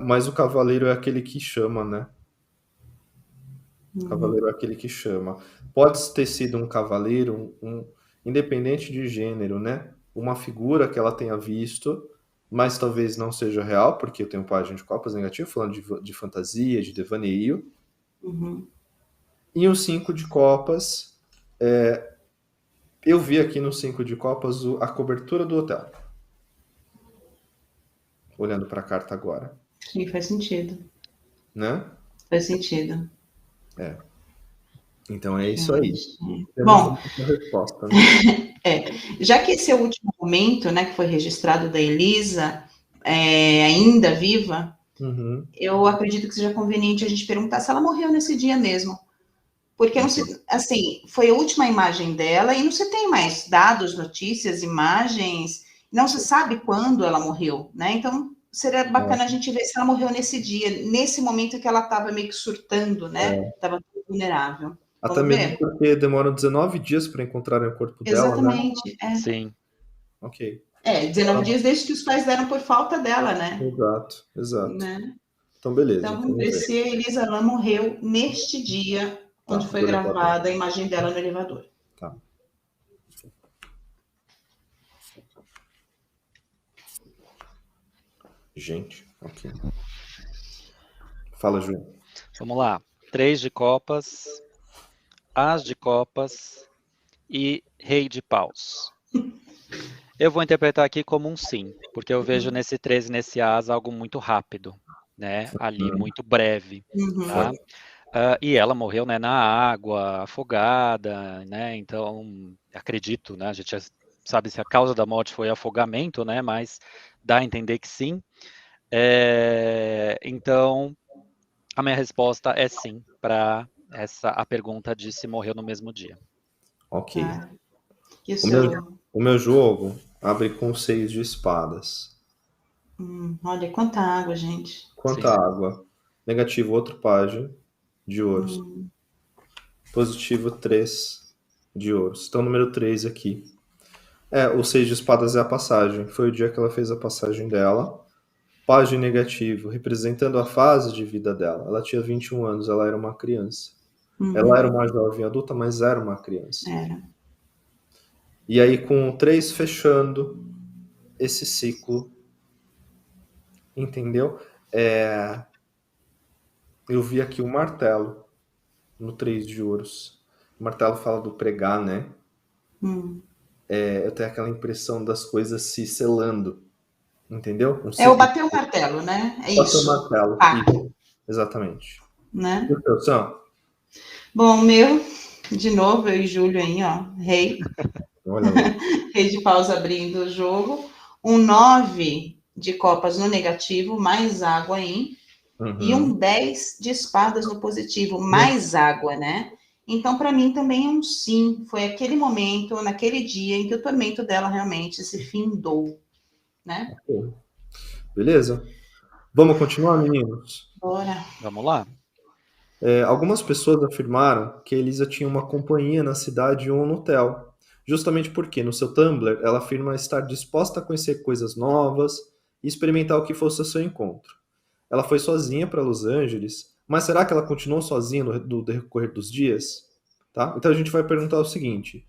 mas o cavaleiro é aquele que chama, né? O cavaleiro é aquele que chama. Pode ter sido um cavaleiro, independente de gênero, né? Uma figura que ela tenha visto, mas talvez não seja real, porque eu tenho página de copas negativo, falando de fantasia, de devaneio. E o 5 de copas, eu vi aqui no 5 de copas a cobertura do hotel. Olhando para a carta agora. Sim, faz sentido. Né? Faz sentido. Então é isso aí. Bom, a resposta, né? já que esse é o último momento, né, que foi registrado da Elisa, ainda viva, eu acredito que seja conveniente a gente perguntar se ela morreu nesse dia mesmo. Porque, assim, foi a última imagem dela e não se tem mais dados, notícias, imagens, não se sabe quando ela morreu, né? Então, seria bacana a gente ver se ela morreu nesse dia, nesse momento que ela estava meio que surtando, né? Estava vulnerável. Até Vamos mesmo ver? porque demoram 19 dias para encontrarem o corpo dela, né? Exatamente. Sim. Ok. 19 dias desde que os pais deram por falta dela, né? Exato. Né? Então, beleza. Então, vamos ver se a Elisa Lam morreu neste dia onde foi gravada a imagem dela no elevador. Tá. Gente, ok. Fala, Ju. Vamos lá. 3 de copas, as de copas e rei de paus. Eu vou interpretar aqui como um sim, porque eu vejo nesse 13 e nesse as algo muito rápido, né? Ali, muito breve, tá? E ela morreu, né, na água, afogada, né? Então, acredito, né? A gente já sabe se a causa da morte foi afogamento, né? Mas dá a entender que sim. Então, a minha resposta é sim para a pergunta de se morreu no mesmo dia. Ok. E o meu jogo abre com 6 de espadas. Olha, quanta água, gente. Quanta água. Negativo, outro pajem de ouros. Positivo, 3 de ouros. Então, número 3 aqui. O 6 de espadas é a passagem. Foi o dia que ela fez a passagem dela. Pajem negativo, representando a fase de vida dela. Ela tinha 21 anos, ela era uma criança. Ela era uma jovem adulta, mas era uma criança. Era. E aí, com o 3 fechando esse ciclo, entendeu? Eu vi aqui o martelo no 3 de ouros. O martelo fala do pregar, né? Eu tenho aquela impressão das coisas se selando, entendeu? O bater o martelo, né? É isso. Bater o martelo, isso. Exatamente. né? São? Bom, meu, de novo, eu e Júlio aí, ó, rei. Olha lá. Rei de paus abrindo o jogo. Um 9 de copas no negativo, mais água aí. E um Uhum. 10 de espadas no positivo, Hum. mais água, né? Então, para mim, também é um sim. Foi aquele momento, naquele dia, em que o tormento dela realmente se findou, né? Beleza. Vamos continuar, meninos? Bora. Vamos lá. Algumas pessoas afirmaram que a Elisa tinha uma companhia na cidade ou no hotel, justamente porque no seu Tumblr ela afirma estar disposta a conhecer coisas novas e experimentar o que fosse o seu encontro. Ela foi sozinha para Los Angeles, mas será que ela continuou sozinha no decorrer dos dias? Tá? Então a gente vai perguntar o seguinte: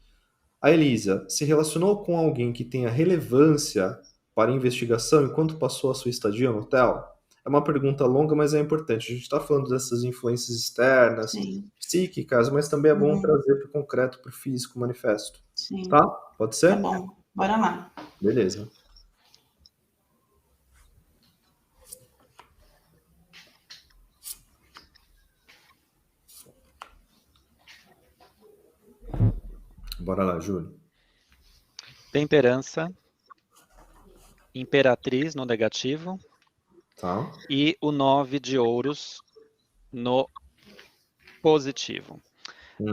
a Elisa se relacionou com alguém que tenha relevância para a investigação enquanto passou a sua estadia no hotel? É uma pergunta longa, mas é importante. A gente está falando dessas influências externas, Sim. psíquicas, mas também é bom Uhum. trazer para o concreto, para o físico, manifesto. Sim. Tá? Pode Tá ser? bom. Bora lá. Beleza. Bora lá, Júlio. Temperança, imperatriz no negativo Tá? e o 9 de ouros no positivo. Hum.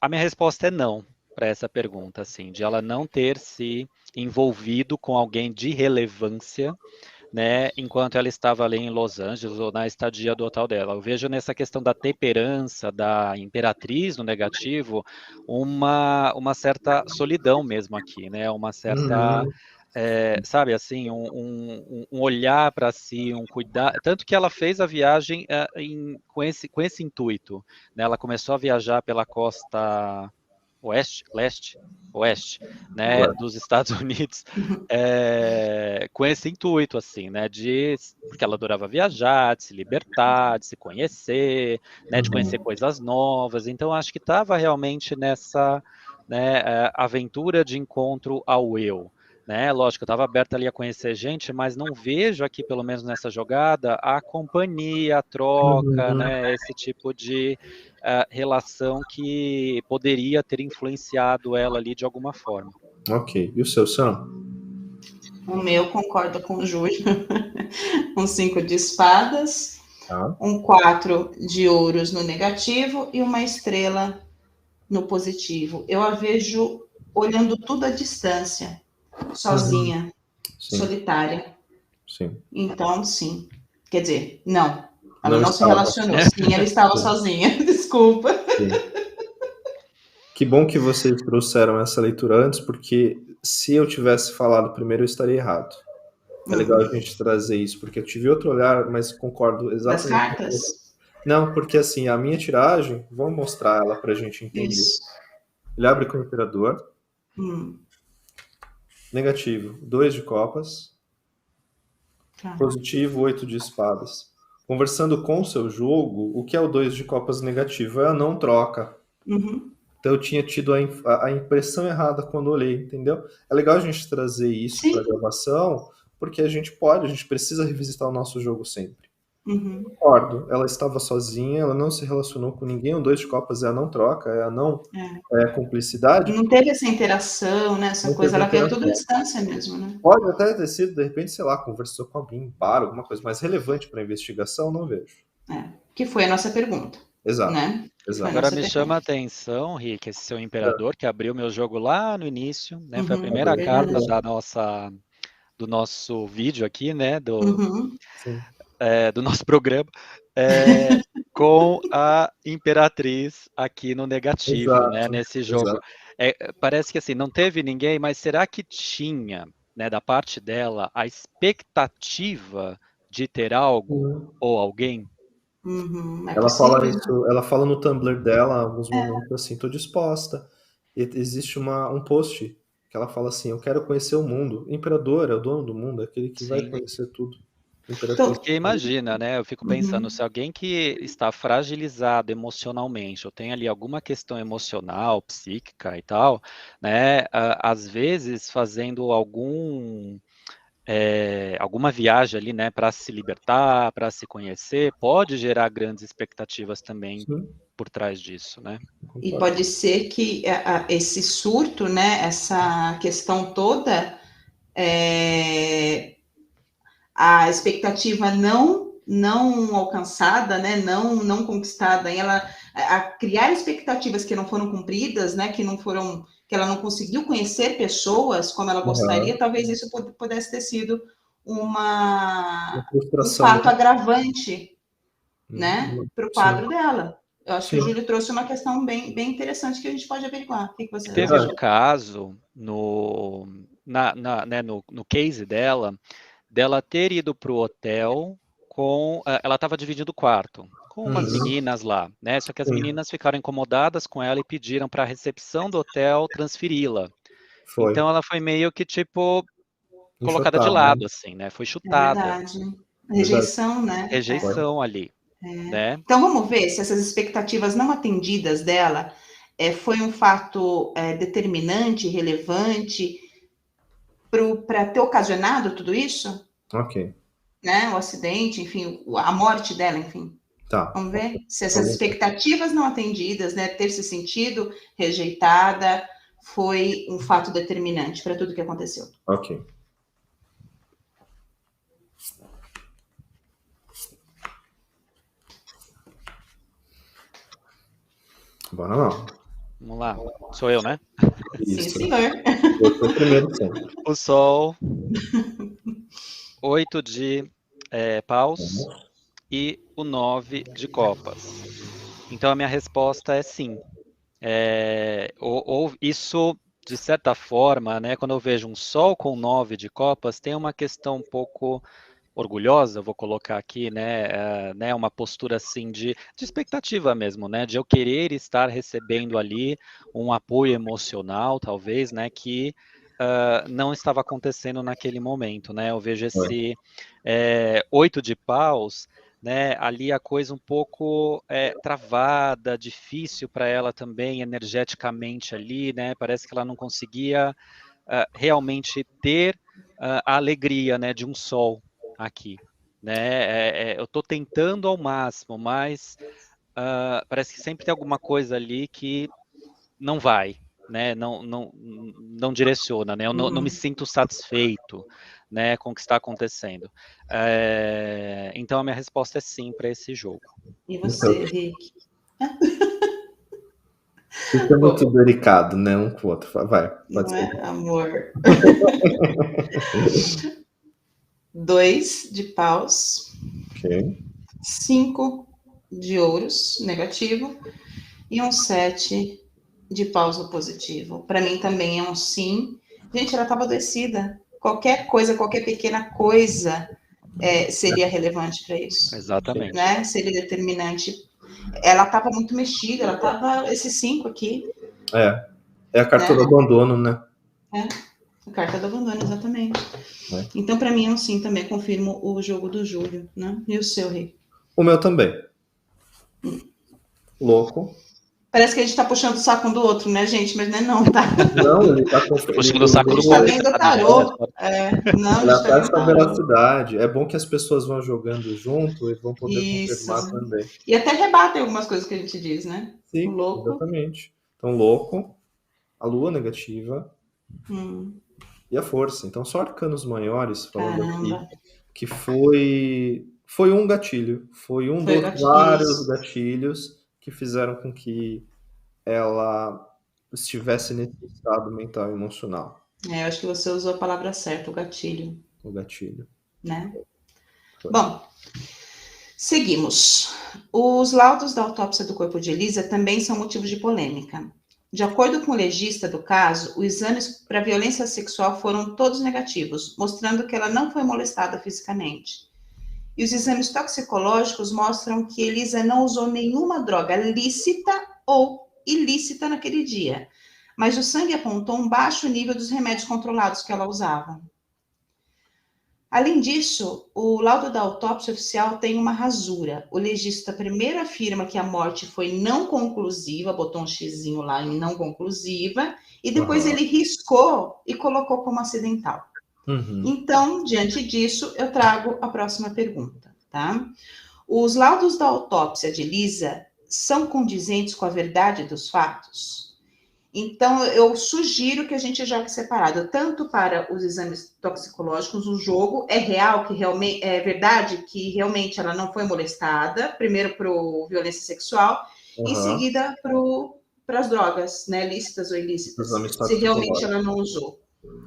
A minha resposta é não para essa pergunta, assim, de ela não ter se envolvido com alguém de relevância, né, enquanto ela estava ali em Los Angeles ou na estadia do hotel dela. Eu vejo nessa questão da temperança, da imperatriz no negativo, uma certa solidão mesmo aqui, né, uma certa Uhum. sabe assim, um olhar para si, um cuidar, tanto que ela fez a viagem com esse intuito, né? Ela começou a viajar pela costa oeste, leste, oeste, né, Ué. dos Estados Unidos, com esse intuito, assim, né, porque ela adorava viajar, de se libertar, de se conhecer, né, de conhecer Uhum. coisas novas, então acho que estava realmente nessa, né, aventura de encontro ao eu, né, lógico, eu estava aberta ali a conhecer gente, mas não vejo aqui, pelo menos nessa jogada, a companhia, a troca, Uhum. né, esse tipo de relação que poderia ter influenciado ela ali de alguma forma. Ok. E o seu, Sam? O meu concorda com o Júlio. Um 5 de espadas, Tá. um 4 de ouros no negativo e uma estrela no positivo. Eu a vejo olhando tudo à distância, Uhum. sozinha, Sim, solitária. sim. Então, sim. Quer dizer, não. Ela Não não se estava. relacionou. Sim, ela estava Sim, sozinha. Desculpa. sim. Que bom que vocês trouxeram essa leitura antes, porque se eu tivesse falado primeiro, eu estaria errado. É legal a gente trazer isso, porque eu tive outro olhar, mas concordo Das exatamente com você. cartas? Não, porque assim, a minha tiragem, vamos mostrar ela para a gente entender. Isso. Ele abre com o imperador, Hum, negativo, 2 de copas, tá. positivo, 8 de espadas. Conversando com o seu jogo, o que é o 2 de copas negativo? É a não troca. Uhum. Então eu tinha tido a impressão errada quando olhei, entendeu? É legal a gente trazer isso para a Sim. gravação, porque a gente precisa revisitar o nosso jogo sempre. Uhum. Concordo, ela estava sozinha, ela não se relacionou com ninguém, o 2 de copas é a não troca, é a não É. cumplicidade, Não teve essa interação, né? Essa não coisa, teve ela veio tudo à interação. distância mesmo, né? Pode até ter sido, de repente, sei lá, conversou com alguém em bar, alguma coisa mais relevante para a investigação, não vejo. É. Que foi a nossa pergunta, Exato, né? Que foi a exato. Agora nossa me chama a pergunta. atenção, Rick, esse seu imperador que abriu meu jogo lá no início, né? Foi a Uhum. primeira carta Verdade. do nosso vídeo aqui, né? Uhum. Sim, Do nosso programa, é, com a Imperatriz aqui no negativo, né? exato, Nesse jogo. exato. Parece que assim, não teve ninguém, mas será que tinha, né, da parte dela, a expectativa de ter algo Sim. ou alguém? Uhum. É Ela fala possível. isso, ela fala no Tumblr dela, em alguns É. momentos assim, tô disposta. E existe um post que ela fala assim, eu quero conhecer o mundo. O imperador é o dono do mundo, é aquele que vai Sim. conhecer tudo. Então, Imperatriz. Porque imagina, né? Eu fico pensando, uhum. se alguém que está fragilizado emocionalmente, ou tem ali alguma questão emocional, psíquica e tal, né? Às vezes fazendo algum alguma viagem ali, né, para se libertar, para se conhecer, pode gerar grandes expectativas também Sim, por trás disso, né? E concordo. pode ser que esse surto, né, essa questão toda, a expectativa não alcançada, né, não conquistada, ela a criar expectativas que não foram cumpridas, né, que ela não conseguiu conhecer pessoas como ela Aham. gostaria, talvez isso pudesse ter sido Uma um frustração, fato né? agravante, né, para o Sim, quadro dela. Eu acho que o sim, Júlio trouxe uma questão bem interessante que a gente pode averiguar. O que você Teve acha? um caso né, no case dela ter ido para o hotel ela estava dividindo o quarto com umas uhum, meninas lá, né? Só que as sim, meninas ficaram incomodadas com ela e pediram para a recepção do hotel transferi-la. foi. Então ela foi meio que tipo colocada de Enxotado, né? lado, assim, né? Foi É chutada, verdade. Verdade. Rejeição, né? Foi. rejeição ali, né? Então vamos ver se essas expectativas não atendidas dela foi um fato determinante, relevante para ter ocasionado tudo isso, Ok. né? O acidente, enfim, a morte dela, enfim. Tá. Vamos ver se essas Vamos ver. expectativas não atendidas, né? Ter se sentido rejeitada foi um fato determinante para tudo que aconteceu. Ok. Bora lá. Vamos lá. Sou eu, né? Sim, Isso. senhor. Eu sou o primeiro sempre. O Sol, 8 de paus e o 9 de copas. Então a minha resposta é sim. Ou isso, de certa forma, né, quando eu vejo um Sol com 9 de copas, tem uma questão um pouco orgulhosa, vou colocar aqui, né, uma postura assim de expectativa mesmo, né, de eu querer estar recebendo ali um apoio emocional, talvez, né, que não estava acontecendo naquele momento, né, eu vejo Foi. esse 8 de paus, né, ali a coisa um pouco travada, difícil para ela também energeticamente ali, né, parece que ela não conseguia realmente ter a alegria, né, de um sol aqui, né, eu estou tentando ao máximo, mas parece que sempre tem alguma coisa ali que não vai, né, não direciona, né, eu não me sinto satisfeito, né, com o que está acontecendo. Então a minha resposta é sim para esse jogo. E Então, você, Rick? isso é muito Bom, delicado, né? Um com o outro. Vai, pode não ser. é, amor? 2 de paus, Ok. 5 de ouros, negativo, e um 7 de paus no positivo. Para mim também é um sim. Gente, ela estava adoecida. Qualquer coisa, qualquer pequena coisa seria relevante para isso, Exatamente. né? Seria determinante. Ela estava muito mexida, ela estava esse 5 aqui, É. É a carta do né? abandono, né? A carta do abandono, exatamente. É. Então, para mim é um sim também, confirmo o jogo do Júlio, né? E o seu, Rei? O meu também. Louco. Parece que a gente tá puxando o saco um do outro, né, gente? Mas não é não, tá? Não, ele tá com. Puxando o Ele saco A dos gente tá deu. lendo convidados, né? tarô. Não, a Ele gente tá atrás lendo com a tarô. veracidade. É bom que as pessoas vão jogando junto e vão poder Isso. confirmar também. E até rebatem algumas coisas que a gente diz, né? O Sim, louco. exatamente. Então, louco, a lua negativa Hum, e a força. Então, só arcanos maiores, falando aqui, caramba. que foi um gatilho. Foi um Foi o dos gatilho. vários Isso. gatilhos que fizeram com que ela estivesse nesse estado mental e emocional. Eu acho que você usou a palavra certa, o gatilho, O gatilho. né? Foi. Bom, seguimos. Os laudos da autópsia do corpo de Elisa também são motivos de polêmica. De acordo com o legista do caso, os exames para violência sexual foram todos negativos, mostrando que ela não foi molestada fisicamente. E os exames toxicológicos mostram que Elisa não usou nenhuma droga lícita ou ilícita naquele dia, mas o sangue apontou um baixo nível dos remédios controlados que ela usava. Além disso, o laudo da autópsia oficial tem uma rasura. O legista primeiro afirma que a morte foi não conclusiva, botou um xizinho lá em não conclusiva, e depois Aham. ele riscou e colocou como acidental. Uhum. Então, diante disso, eu trago a próxima pergunta, tá? Os laudos da autópsia de Lisa são condizentes com a verdade dos fatos? Então, eu sugiro que a gente jogue separado, tanto para os exames toxicológicos, o jogo é real, que realmente é verdade que realmente ela não foi molestada, primeiro para violência sexual, em Aham. seguida para as drogas, né, lícitas ou ilícitas, Exames se realmente ela toxicológicos. não usou,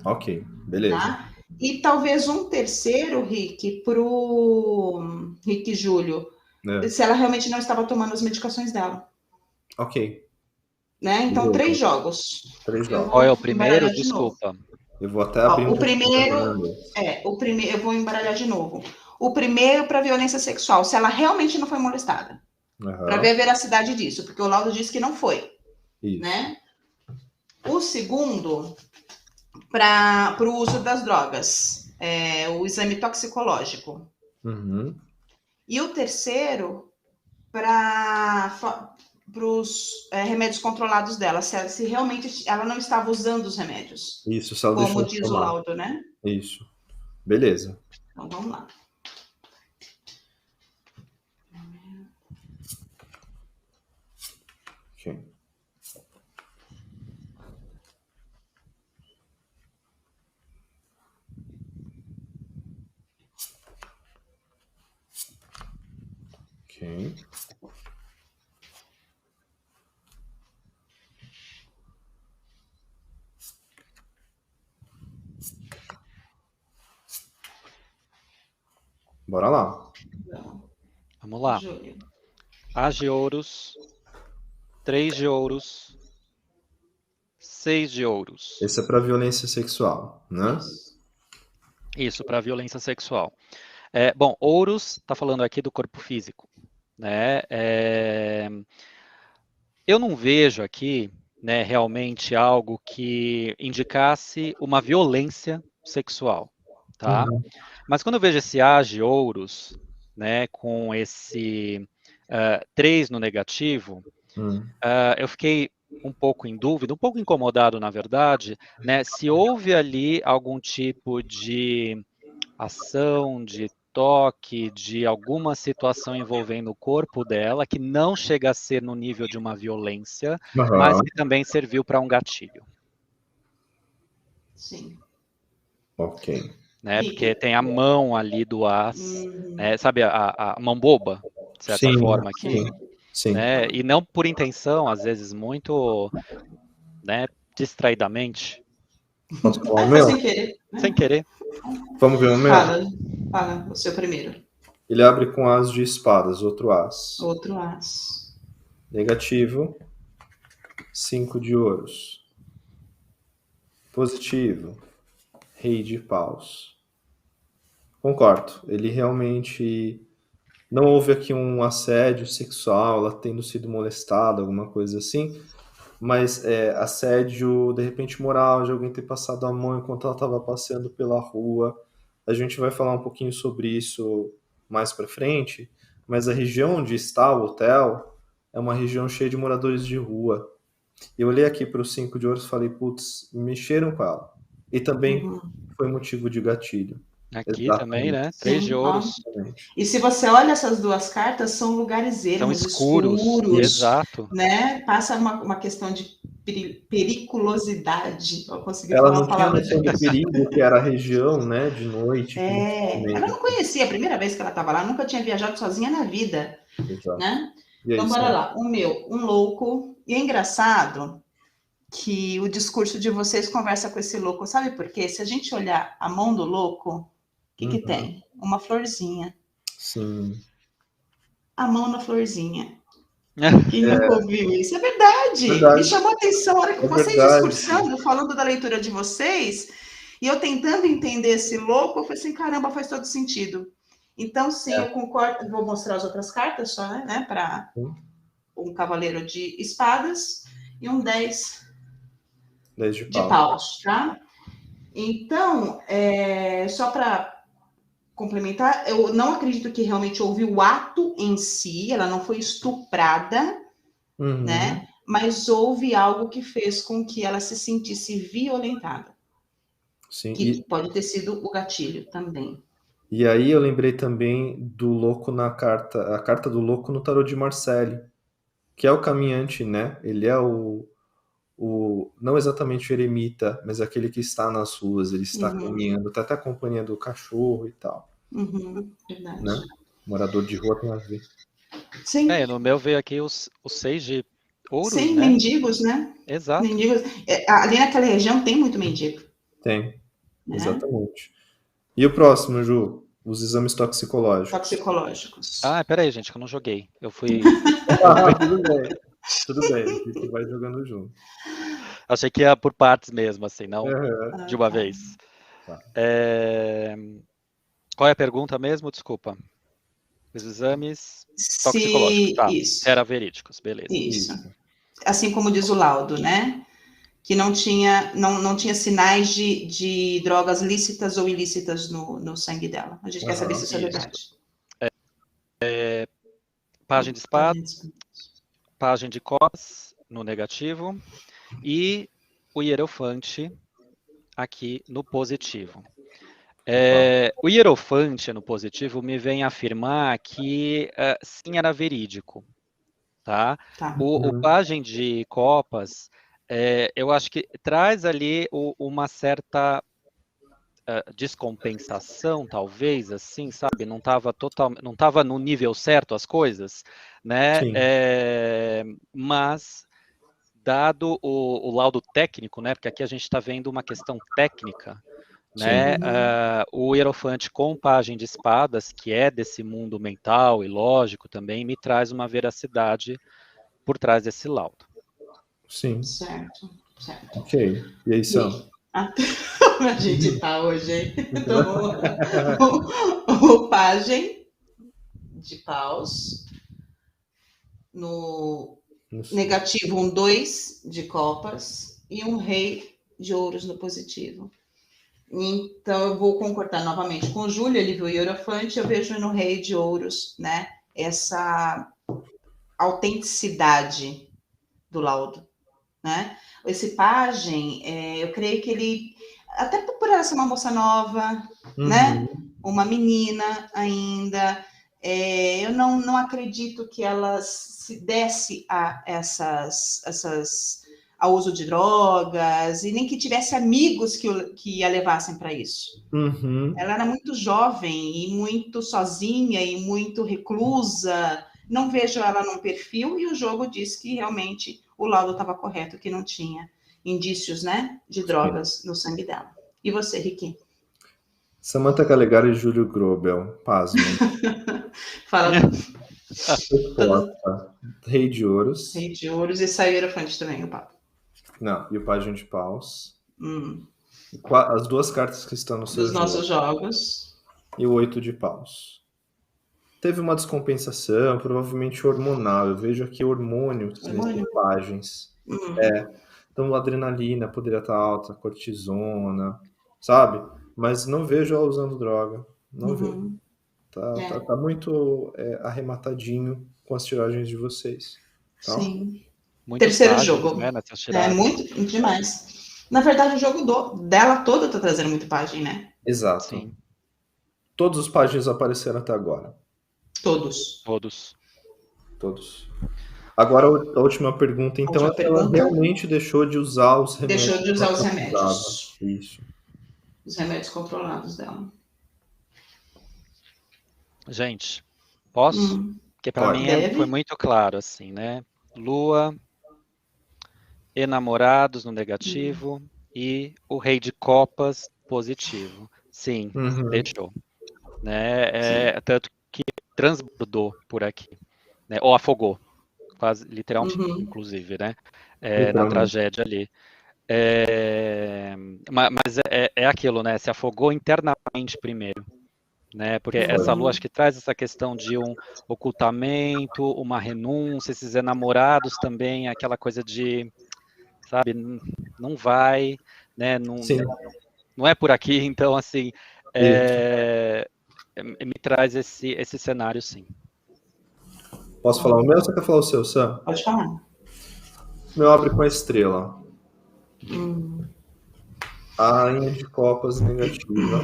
Ok, beleza. tá? E talvez um terceiro, Rick, para o Rick e Júlio, É. se ela realmente não estava tomando as medicações dela, Ok, né? Então, 3 beleza. jogos. 3 Eu Qual jogos. é vou o primeiro? embaralhar de novo. Desculpa. Eu vou até abrir Ó, um o pouquinho para primeiro, Fernandes. eu vou embaralhar de novo. O primeiro para violência sexual, se ela realmente não foi molestada, para ver Aham, a veracidade disso, porque o laudo diz que não foi, isso. né? O segundo, para o uso das drogas, o exame toxicológico. Uhum. E o terceiro, para os remédios controlados dela, se realmente ela não estava usando os remédios, Isso, se ela deixou como de diz o tomar. laudo, né? Isso. Beleza. Então vamos lá. Ok. Ok. Bora lá. Então, Vamos lá. Júlio. As de ouros, 3 de ouros, 6 de ouros. Esse é para violência sexual, né? Isso. Isso, para violência sexual. Bom, ouros está falando aqui do corpo físico, né? Eu não vejo aqui, né, realmente algo que indicasse uma violência sexual, tá? Uhum. Mas quando eu vejo esse As de ouros, né, com esse 3 no negativo, Uhum. eu fiquei um pouco em dúvida, um pouco incomodado, na verdade, né, se houve ali algum tipo de ação, de toque, de alguma situação envolvendo o corpo dela, que não chega a ser no nível de uma violência, mas Aham. que também serviu para um gatilho, Sim. Ok. né? Porque Rick. tem a mão ali do as, Uhum. né? Sabe a mão boba, de certa Sim, forma aqui, sim, Sim. sim. né? E não por intenção, às vezes muito, né, distraidamente, Posso falar o Foi meu? sem querer, né? sem querer. Vamos ver o meu? Fala, fala o seu primeiro. Ele abre com as de espadas, outro as. Outro as. Negativo, 5 de ouros. Positivo, rei de paus. Concordo. Ele realmente não houve aqui um assédio sexual, ela tendo sido molestada, alguma coisa assim, mas assédio, de repente, moral, de alguém ter passado a mão enquanto ela estava passeando pela rua. A gente vai falar um pouquinho sobre isso mais para frente, mas a região onde está o hotel é uma região cheia de moradores de rua. Eu olhei aqui para os 5 de ouros e falei, putz, mexeram com ela. E também Uhum. foi motivo de gatilho. Aqui também, Exatamente. né? 3 de Sim, ó. ouros. Exatamente. E se você olha essas duas cartas, são lugares São ermos, escuros, escuros, exato. né? Passa uma questão de periculosidade. Eu consegui Ela falar não uma tinha palavra noção do difícil. perigo que era a região, né, de noite, Ela principalmente. não conhecia, a primeira vez que ela estava lá, nunca tinha viajado sozinha na vida, Exato. né? E aí, Então, bora Sam? lá. O meu, um louco. E é engraçado que o discurso de vocês conversa com esse louco. Sabe por quê? Se a gente olhar a mão do louco, o que Uhum. tem? Uma florzinha. Sim. A mão na florzinha. Quem nunca ouviu isso? É verdade. Me Verdade. chamou a atenção a hora que É vocês verdade. discursando, falando da leitura de vocês, e eu tentando entender esse louco, eu falei assim, caramba, faz todo sentido. Então, sim, eu concordo. Vou mostrar as outras cartas só, né? Para Sim. um cavaleiro de espadas e um 10 10 de de pau. paus, tá? Então, só para complementar, eu não acredito que realmente houve o ato em si, ela não foi estuprada, Uhum. né? Mas houve algo que fez com que ela se sentisse violentada. Sim. Que pode ter sido o gatilho também. E aí eu lembrei também do louco na carta, a carta do louco no tarô de Marseille, que é o caminhante, né? Ele é não exatamente o eremita, mas aquele que está nas ruas, ele está caminhando, está até acompanhando o cachorro e tal, Verdade. né? Morador de rua tem a ver. Sim. No meu veio aqui os 6 de ouros, Sim, né? mendigos, né? Exato. Mendigos. Ali naquela região tem muito mendigo. Tem, né? exatamente. E o próximo, Ju? Os exames toxicológicos. Toxicológicos. Peraí, gente, que eu não joguei. Eu fui... Tudo bem. Tudo bem, a gente vai jogando junto. Achei que ia por partes mesmo, assim, não de uma Tá. vez. Tá. Qual é a pergunta mesmo? Desculpa. Os exames toxicológicos, tá. Isso. Era verídicos, beleza. Isso. Assim como diz o laudo, né? Que não tinha sinais de drogas lícitas ou ilícitas no sangue dela. A gente quer saber se isso é verdade. Pajem de espadas, pajem de copas no negativo e o hierofante aqui no positivo. O hierofante no positivo me vem afirmar que sim, era verídico. Tá? O pajem de copas, eu acho que traz ali uma certa descompensação, talvez, assim, sabe? Não estava no nível certo as coisas, né? Mas dado o laudo técnico, né? Porque aqui a gente está vendo uma questão técnica, né? O hierofante com pajem de espadas, que é desse mundo mental e lógico também, me traz uma veracidade por trás desse laudo. Sim. Certo. Ok. E aí, Sam? Como a gente tá hoje, hein? O pajem de paus no negativo, um 2 de copas e um rei de ouros no positivo. Então, eu vou concordar novamente com o Júlio, ele viu o hierofante, eu vejo no rei de ouros, né, essa autenticidade do laudo, né? Esse pajem, eu creio que ele, até por ela ser uma moça nova, né, uma menina ainda, eu não acredito que ela se desse a ao uso de drogas, e nem que tivesse amigos que a levassem para isso. Ela era muito jovem e muito sozinha e muito reclusa. Não vejo ela num perfil, e o jogo diz que realmente o laudo estava correto, que não tinha indícios, né, de drogas no sangue dela. E você, Ricky? Samantha Calegari e Júlio Grobel, pasmem. Fala. Rei de ouros. Rei de ouros e saiu hierofante também, o papo. Não, e o pajem de paus. As duas cartas que estão no seu jogo. Dos nossos jogos. E o 8 de paus. Teve uma descompensação, provavelmente hormonal. Eu vejo aqui hormônios nesses pagens. Então, a adrenalina poderia estar alta, cortisona, sabe? Mas não vejo ela usando droga. Não vejo. Tá muito arrematadinho com as tiragens de vocês. Tá? Sim. Terceiro jogo. Né, muito demais. Na verdade, o jogo dela todo tá trazendo muito página, né? Exato. Sim. Todos os páginas apareceram até agora. Todos. Agora, a última pergunta, então, ela realmente deixou de usar os remédios. Deixou de usar os remédios. Isso. Os remédios controlados dela. Gente, posso? Porque para mim foi muito claro, assim, né? Lua, enamorados no negativo e o rei de copas positivo. Sim, deixou. Né? Tanto que transbordou por aqui, né? Ou afogou, quase literalmente, inclusive, né? Na tragédia ali. Mas é aquilo, né? Se afogou internamente primeiro. Né? Porque essa lua acho que traz essa questão de um ocultamento, uma renúncia, esses enamorados também, aquela coisa de, sabe, não vai, né? Não é por aqui, então assim, me traz esse cenário, sim. Posso falar o meu ou você quer falar o seu, Sam? Pode falar. O meu abre com a estrela. a rainha de copas negativa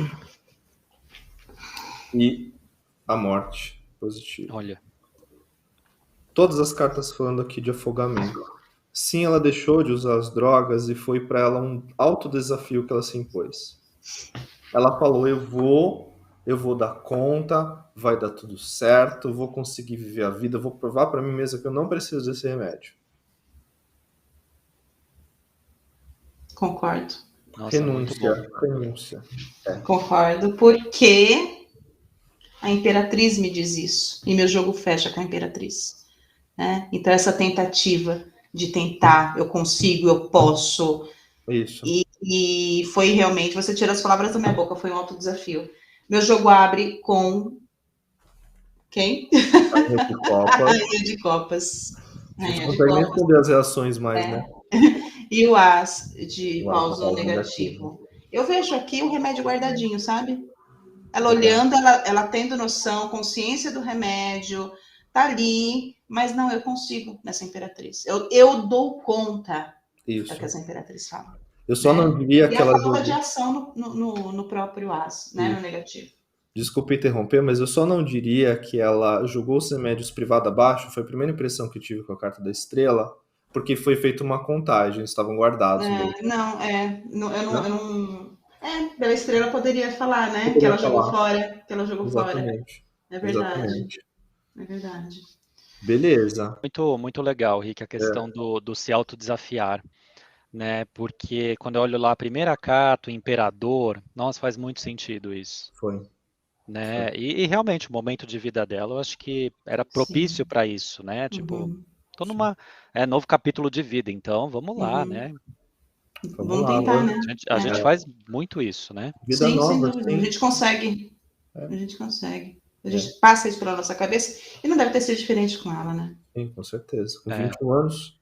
e a morte positiva. Olha, Todas as cartas falando aqui de afogamento. Sim, ela deixou de usar as drogas e foi para ela um alto desafio que ela se impôs. Ela falou: eu vou dar conta, vai dar tudo certo, vou conseguir viver a vida, vou provar para mim mesma que eu não preciso desse remédio. Concordo. nossa, muito bom. Renúncia. Concordo, porque a Imperatriz me diz isso. E meu jogo fecha com a Imperatriz. Né? Então, essa tentativa de tentar, eu consigo, eu posso. Isso. E foi realmente, você tirou as palavras da minha boca, foi um alto desafio. Meu jogo abre com quem? Rainha de copas. Rainha de copas. A gente Rainha de consegue nem copas. esconder as reações mais, né? E o as de O as paus paus negativo. Eu vejo aqui o remédio guardadinho, sabe? Ela Legal. olhando, ela tendo noção, consciência do remédio, tá ali, mas não, eu consigo nessa Imperatriz. Eu dou conta Isso. do que essa Imperatriz fala. Eu só não diria E que a ela falta de jogou. ação no próprio as, né? No negativo. Desculpe interromper, mas eu só não diria que ela jogou os remédios privado abaixo. Foi a primeira impressão que eu tive com a carta da estrela, porque foi feita uma contagem, estavam guardados. Eu não. Pela estrela poderia falar, né? Poderia Que ela falar. jogou fora. Que ela jogou Exatamente. fora. É verdade. Exatamente. É verdade. Beleza. Muito, muito legal, Rick, a questão do se autodesafiar, né? Porque quando eu olho lá a primeira carta, o Imperador, nossa, faz muito sentido isso, Foi. né? E realmente o momento de vida dela, eu acho que era propício para isso, né? Tipo, tô numa novo capítulo de vida, então vamos lá, né? Vamos tentar, né? A gente faz muito isso, né? Vida Sim, nova, sem dúvida. sim. A gente consegue. A gente consegue. A gente passa isso pela nossa cabeça e não deve ter sido diferente com ela, né? Sim, com certeza. Com 21 anos.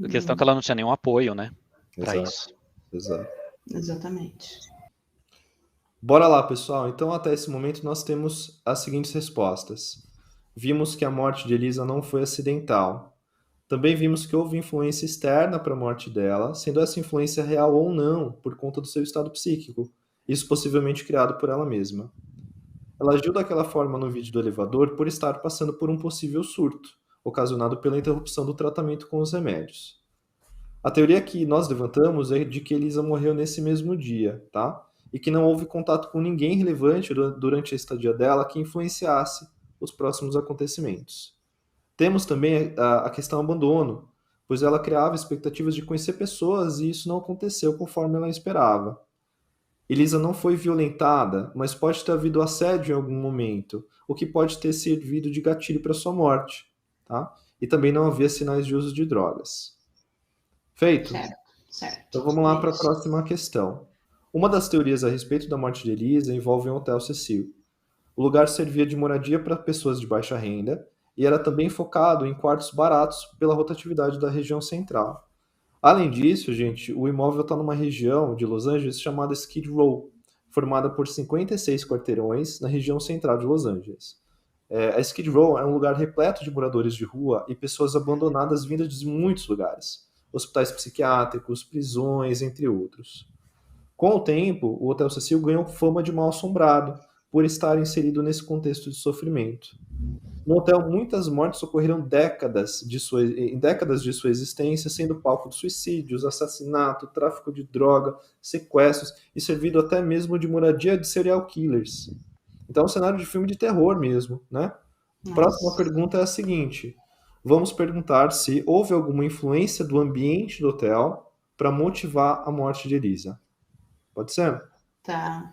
A questão é que ela não tinha nenhum apoio, né? Para Exato. isso. Exato. Exatamente. Bora lá, pessoal. Então, até esse momento, nós temos as seguintes respostas. Vimos que a morte de Elisa não foi acidental. Também vimos que houve influência externa para a morte dela, sendo essa influência real ou não, por conta do seu estado psíquico, isso possivelmente criado por ela mesma. Ela agiu daquela forma no vídeo do elevador por estar passando por um possível surto, ocasionado pela interrupção do tratamento com os remédios. A teoria que nós levantamos é de que Elisa morreu nesse mesmo dia, tá? E que não houve contato com ninguém relevante durante a estadia dela que influenciasse os próximos acontecimentos. Temos também a questão abandono, pois ela criava expectativas de conhecer pessoas e isso não aconteceu conforme ela esperava. Elisa não foi violentada, mas pode ter havido assédio em algum momento, o que pode ter servido de gatilho para sua morte, tá? E também não havia sinais de uso de drogas. Feito? Certo. Então vamos lá para a próxima questão. Uma das teorias a respeito da morte de Elisa envolve um Hotel Cecil. O lugar servia de moradia para pessoas de baixa renda e era também focado em quartos baratos pela rotatividade da região central. Além disso, gente, o imóvel está numa região de Los Angeles chamada Skid Row, formada por 56 quarteirões na região central de Los Angeles. A Skid Row é um lugar repleto de moradores de rua e pessoas abandonadas vindas de muitos lugares, hospitais psiquiátricos, prisões, entre outros. Com o tempo, o Hotel Cecil ganhou fama de mal-assombrado, por estar inserido nesse contexto de sofrimento. No hotel, muitas mortes ocorreram em décadas de sua existência, sendo palco de suicídios, assassinato, tráfico de droga, sequestros e servido até mesmo de moradia de serial killers. Então é um cenário de filme de terror mesmo, né? Próxima pergunta é a seguinte. Vamos perguntar se houve alguma influência do ambiente do hotel para motivar a morte de Elisa. Pode ser? Tá.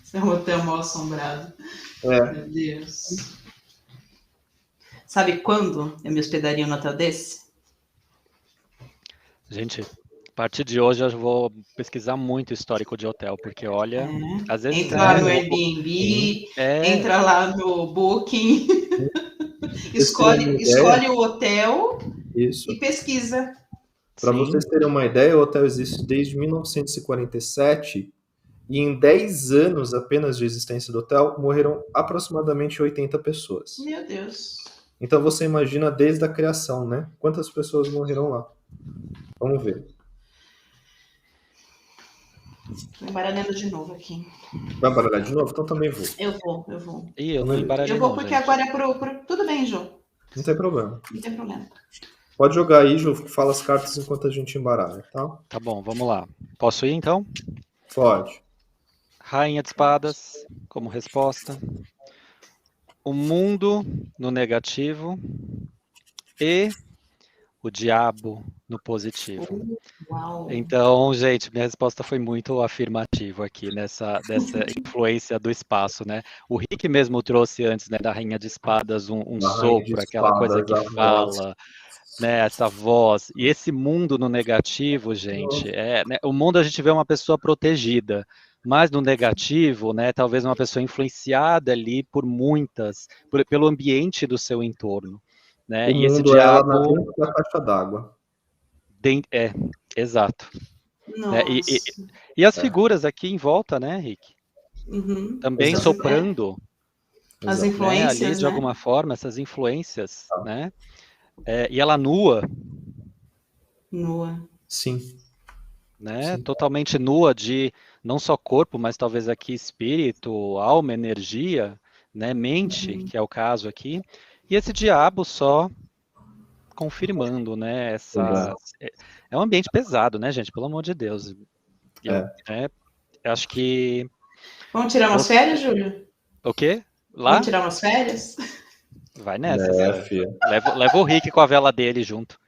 Isso é um hotel mal assombrado. Meu Deus. Sabe quando eu me hospedaria no hotel desse? Gente, a partir de hoje eu vou pesquisar muito histórico de hotel, porque olha, às vezes... Entra lá no Airbnb, entra lá no Booking, escolhe o hotel e pesquisa. Para vocês terem uma ideia, o hotel existe desde 1947 e em 10 anos apenas de existência do hotel, morreram aproximadamente 80 pessoas. Meu Deus. Então você imagina desde a criação, né? Quantas pessoas morreram lá? Vamos ver. Tô embaralhando de novo aqui. Vai baralhar de novo? Então também vou. Eu vou. Ih, eu não embaralhei Eu vou não, porque gente. agora é pro... Tudo bem, Ju. Não tem problema. Não tem problema. Pode jogar aí, Ju, fala as cartas enquanto a gente embaralha, tá? Tá bom, vamos lá. Posso ir, então? Pode. Rainha de espadas, como resposta. O mundo no negativo e o diabo no positivo. Uau. Então, gente, minha resposta foi muito afirmativa aqui dessa influência do espaço, né? O Rick mesmo trouxe antes, né, da Rainha de Espadas um A Rainha de sopro, aquela coisa Espadas, que a voz. fala, né, essa voz. E esse mundo no negativo, gente, né, o mundo a gente vê uma pessoa protegida, mas no negativo, né, talvez uma pessoa influenciada ali por pelo ambiente do seu entorno, né? O E esse mundo é ela na diabo dentro da caixa d'água. exato. Né? Nossa. E as figuras aqui em volta, né, Rick? Uhum. Também Exato. soprando, As Exato. né, influências, ali de né? alguma forma, essas influências, né? E ela nua, Nua. Sim. né? Sim. Totalmente nua de não só corpo, mas talvez aqui espírito, alma, energia, né? Mente, que é o caso aqui. E esse diabo só confirmando, né? É um ambiente pesado, né, gente? Pelo amor de Deus. Eu acho que Vamos tirar umas férias, Júlio? o quê? Lá? Vamos tirar umas férias? Vai nessa, Zé. Filha. Leva o Rick com a vela dele junto.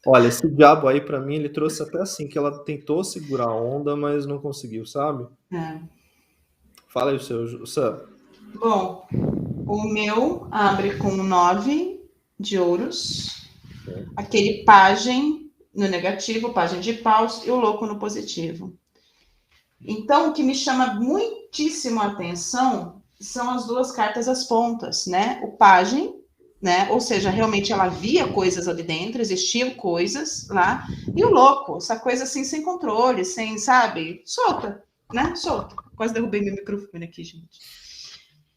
Olha, esse diabo aí, pra mim, ele trouxe até assim, que ela tentou segurar a onda, mas não conseguiu, sabe? Fala aí o seu, Sam. Bom, o meu abre com 9 de ouros, aquele pajem no negativo, pajem de paus e o louco no positivo. Então, o que me chama muitíssimo a atenção são as duas cartas às pontas, né? O pajem, né? Ou seja, realmente ela via coisas ali dentro, existiam coisas lá, e o louco, essa coisa assim, sem controle, sem, sabe, solta, né? Solta. Quase derrubei meu microfone aqui, gente.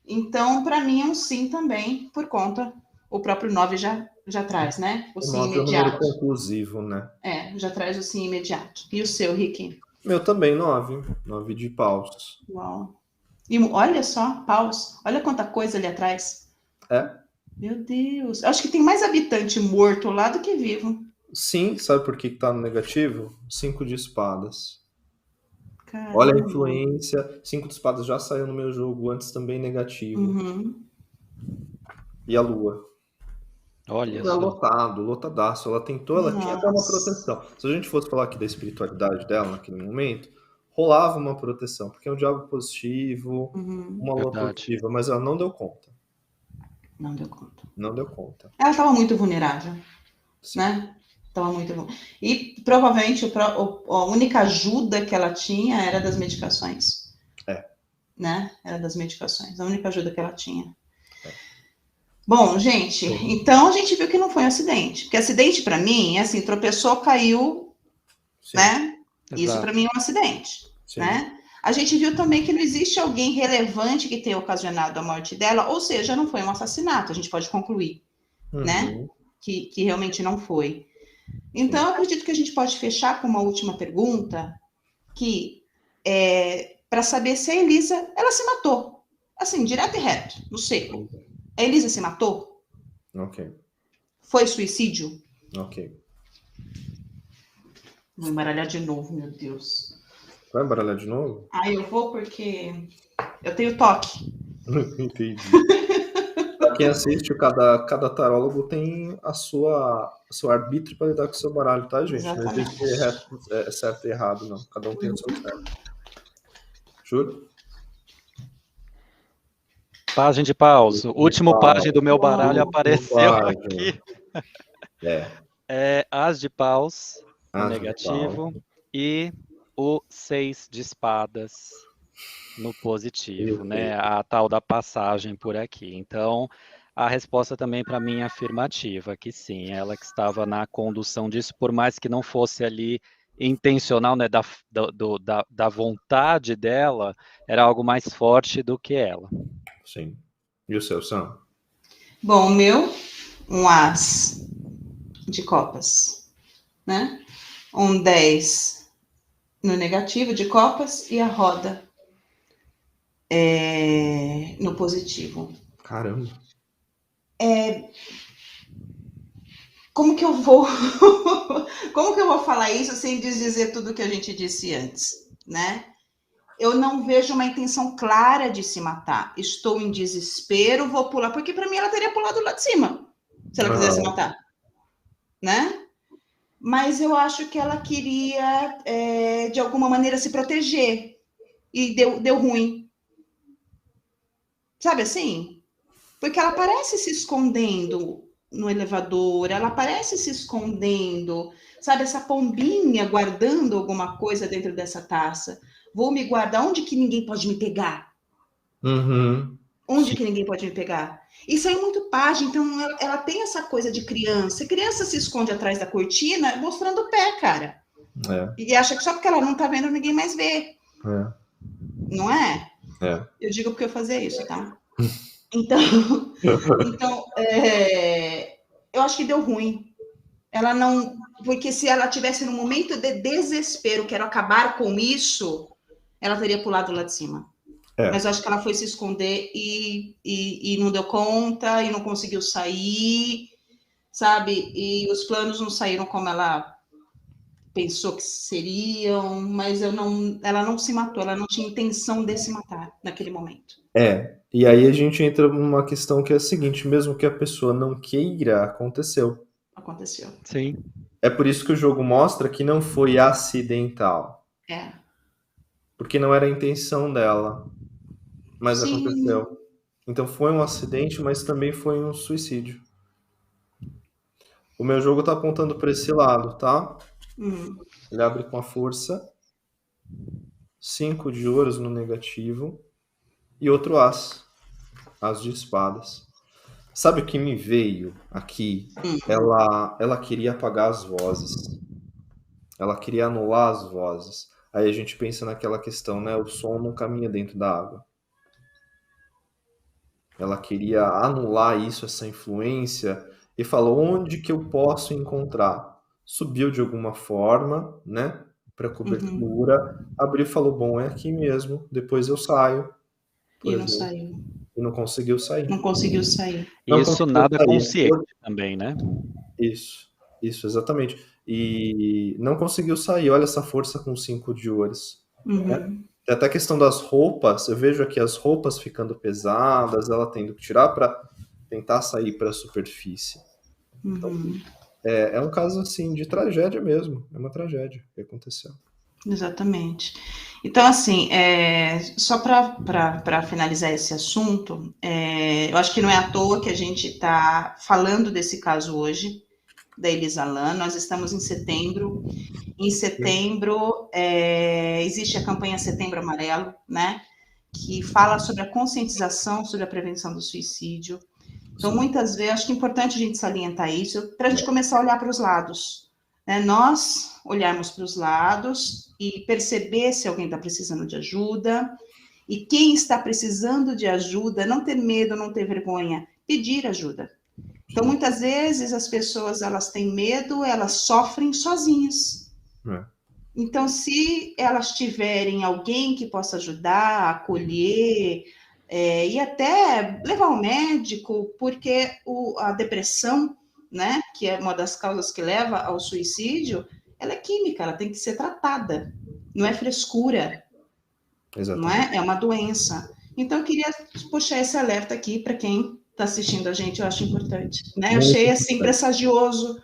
Então, para mim é um sim também, por conta, o próprio 9 já traz, né? O sim 9 é um imediato. número conclusivo, né? Já traz o sim imediato. E o seu, Rick? Meu também, 9. 9 de paus. Uau. E olha só, paus. Olha quanta coisa ali atrás. Meu Deus. Acho que tem mais habitante morto lá do que vivo. Sim, sabe por que tá no negativo? 5 de espadas. Caramba. Olha a influência. 5 de espadas já saiu no meu jogo antes também negativo. E a lua. Olha Tudo é só. lotadaço. Ela tentou, ela tinha até uma proteção. Se a gente fosse falar aqui da espiritualidade dela naquele momento, rolava uma proteção, porque é um diabo positivo, uma lua positiva, mas ela não deu conta. Não deu conta. Não deu conta. Ela estava muito vulnerável, Sim. né? Estava muito. E provavelmente a única ajuda que ela tinha era das medicações. Né? Era das medicações. A única ajuda que ela tinha. Bom, gente, então a gente viu que não foi um acidente. Porque acidente, para mim, é assim, tropeçou, caiu, Sim. né? Exato. Isso para mim é um acidente, Sim. né? A gente viu também que não existe alguém relevante que tenha ocasionado a morte dela, ou seja, não foi um assassinato, a gente pode concluir, né? Que realmente não foi. Então, eu acredito que a gente pode fechar com uma última pergunta, que é para saber se a Elisa, ela se matou. Assim, direto e reto, no seco. A Elisa se matou? Ok. Foi suicídio? Ok. Vou embaralhar de novo, meu Deus. Vai embaralhar de novo? Eu vou porque eu tenho toque. Entendi. Pra quem assiste, cada tarólogo tem seu arbítrio para lidar com o seu baralho, tá, gente? Exatamente. Não existe certo e errado, não. Cada um tem o seu certo. Juro? Página de paus. O último página do meu baralho apareceu aqui. As de paus, no negativo, e o 6 de espadas no positivo, né? A tal da passagem por aqui. Então, a resposta também para mim é afirmativa, que sim, ela que estava na condução disso, por mais que não fosse ali intencional, né, da vontade dela, era algo mais forte do que ela. Sim. E o seu, Sam? Bom, o meu, um as de copas, né? Um 10 no negativo de copas e a roda no positivo. Caramba. Como que eu vou falar isso sem desdizer tudo que a gente disse antes, né? Eu não vejo uma intenção clara de se matar. Estou em desespero, vou pular, porque para mim ela teria pulado lá de cima, se ela quisesse matar, né? Mas eu acho que ela queria, de alguma maneira, se proteger. E deu ruim. Sabe assim? Porque ela parece se escondendo no elevador, ela parece se escondendo, sabe? Essa pombinha guardando alguma coisa dentro dessa taça. Vou me guardar onde que ninguém pode me pegar? Uhum. Onde Sim. que ninguém pode me pegar? Isso é muito página, então ela tem essa coisa de criança. A criança se esconde atrás da cortina mostrando o pé, cara. E acha que só porque ela não tá vendo, ninguém mais vê. Não é? Eu digo porque eu fazia isso, tá? Então eu acho que deu ruim. Ela não... Porque se ela tivesse num momento de desespero, quero acabar com isso, ela teria pulado lá de cima. Mas eu acho que ela foi se esconder e não deu conta, e não conseguiu sair, sabe? E os planos não saíram como ela pensou que seriam, mas ela não se matou, ela não tinha intenção de se matar naquele momento. E aí a gente entra numa questão que é a seguinte, mesmo que a pessoa não queira, aconteceu. Aconteceu. Sim. É por isso que o jogo mostra que não foi acidental. Porque não era a intenção dela, mas Sim. aconteceu. Então foi um acidente, mas também foi um suicídio. O meu jogo tá apontando para esse lado, tá? Ele abre com a força, 5 de ouros no negativo e outro as de espadas. Sabe o que me veio aqui? Ela queria apagar as vozes. Ela queria anular as vozes. Aí a gente pensa naquela questão, né? O som não caminha dentro da água. Ela queria anular isso, essa influência, e falou: onde que eu posso encontrar? Subiu de alguma forma, né? Para cobertura, abriu e falou: bom, é aqui mesmo, depois eu saio. E não saiu. E não conseguiu sair. Não conseguiu sair. Isso nada consciente também, né? Isso, exatamente. E não conseguiu sair. Olha essa força com 5 de ouros. Né? Tem até a questão das roupas. Eu vejo aqui as roupas ficando pesadas, ela tendo que tirar para tentar sair para a superfície. Então, é um caso assim de tragédia mesmo. É uma tragédia que aconteceu. Exatamente. Então, assim, só para finalizar esse assunto, eu acho que não é à toa que a gente está falando desse caso hoje, da Elisa Lam. Nós estamos em setembro. Em setembro, existe a campanha Setembro Amarelo, né? Que fala sobre a conscientização, sobre a prevenção do suicídio. Então, muitas vezes, acho que é importante a gente salientar isso, para a gente começar a olhar para os lados. Né? Nós olharmos para os lados e perceber se alguém está precisando de ajuda. E quem está precisando de ajuda, não ter medo, não ter vergonha, pedir ajuda. Então, muitas vezes, as pessoas, elas têm medo, elas sofrem sozinhas. Então, se elas tiverem alguém que possa ajudar, acolher, e até levar ao médico, porque a depressão, né, que é uma das causas que leva ao suicídio, ela é química, ela tem que ser tratada, não é frescura, não é? É uma doença. Então, eu queria puxar esse alerta aqui para quem está assistindo a gente, eu acho importante. Né? Eu achei, assim, presagioso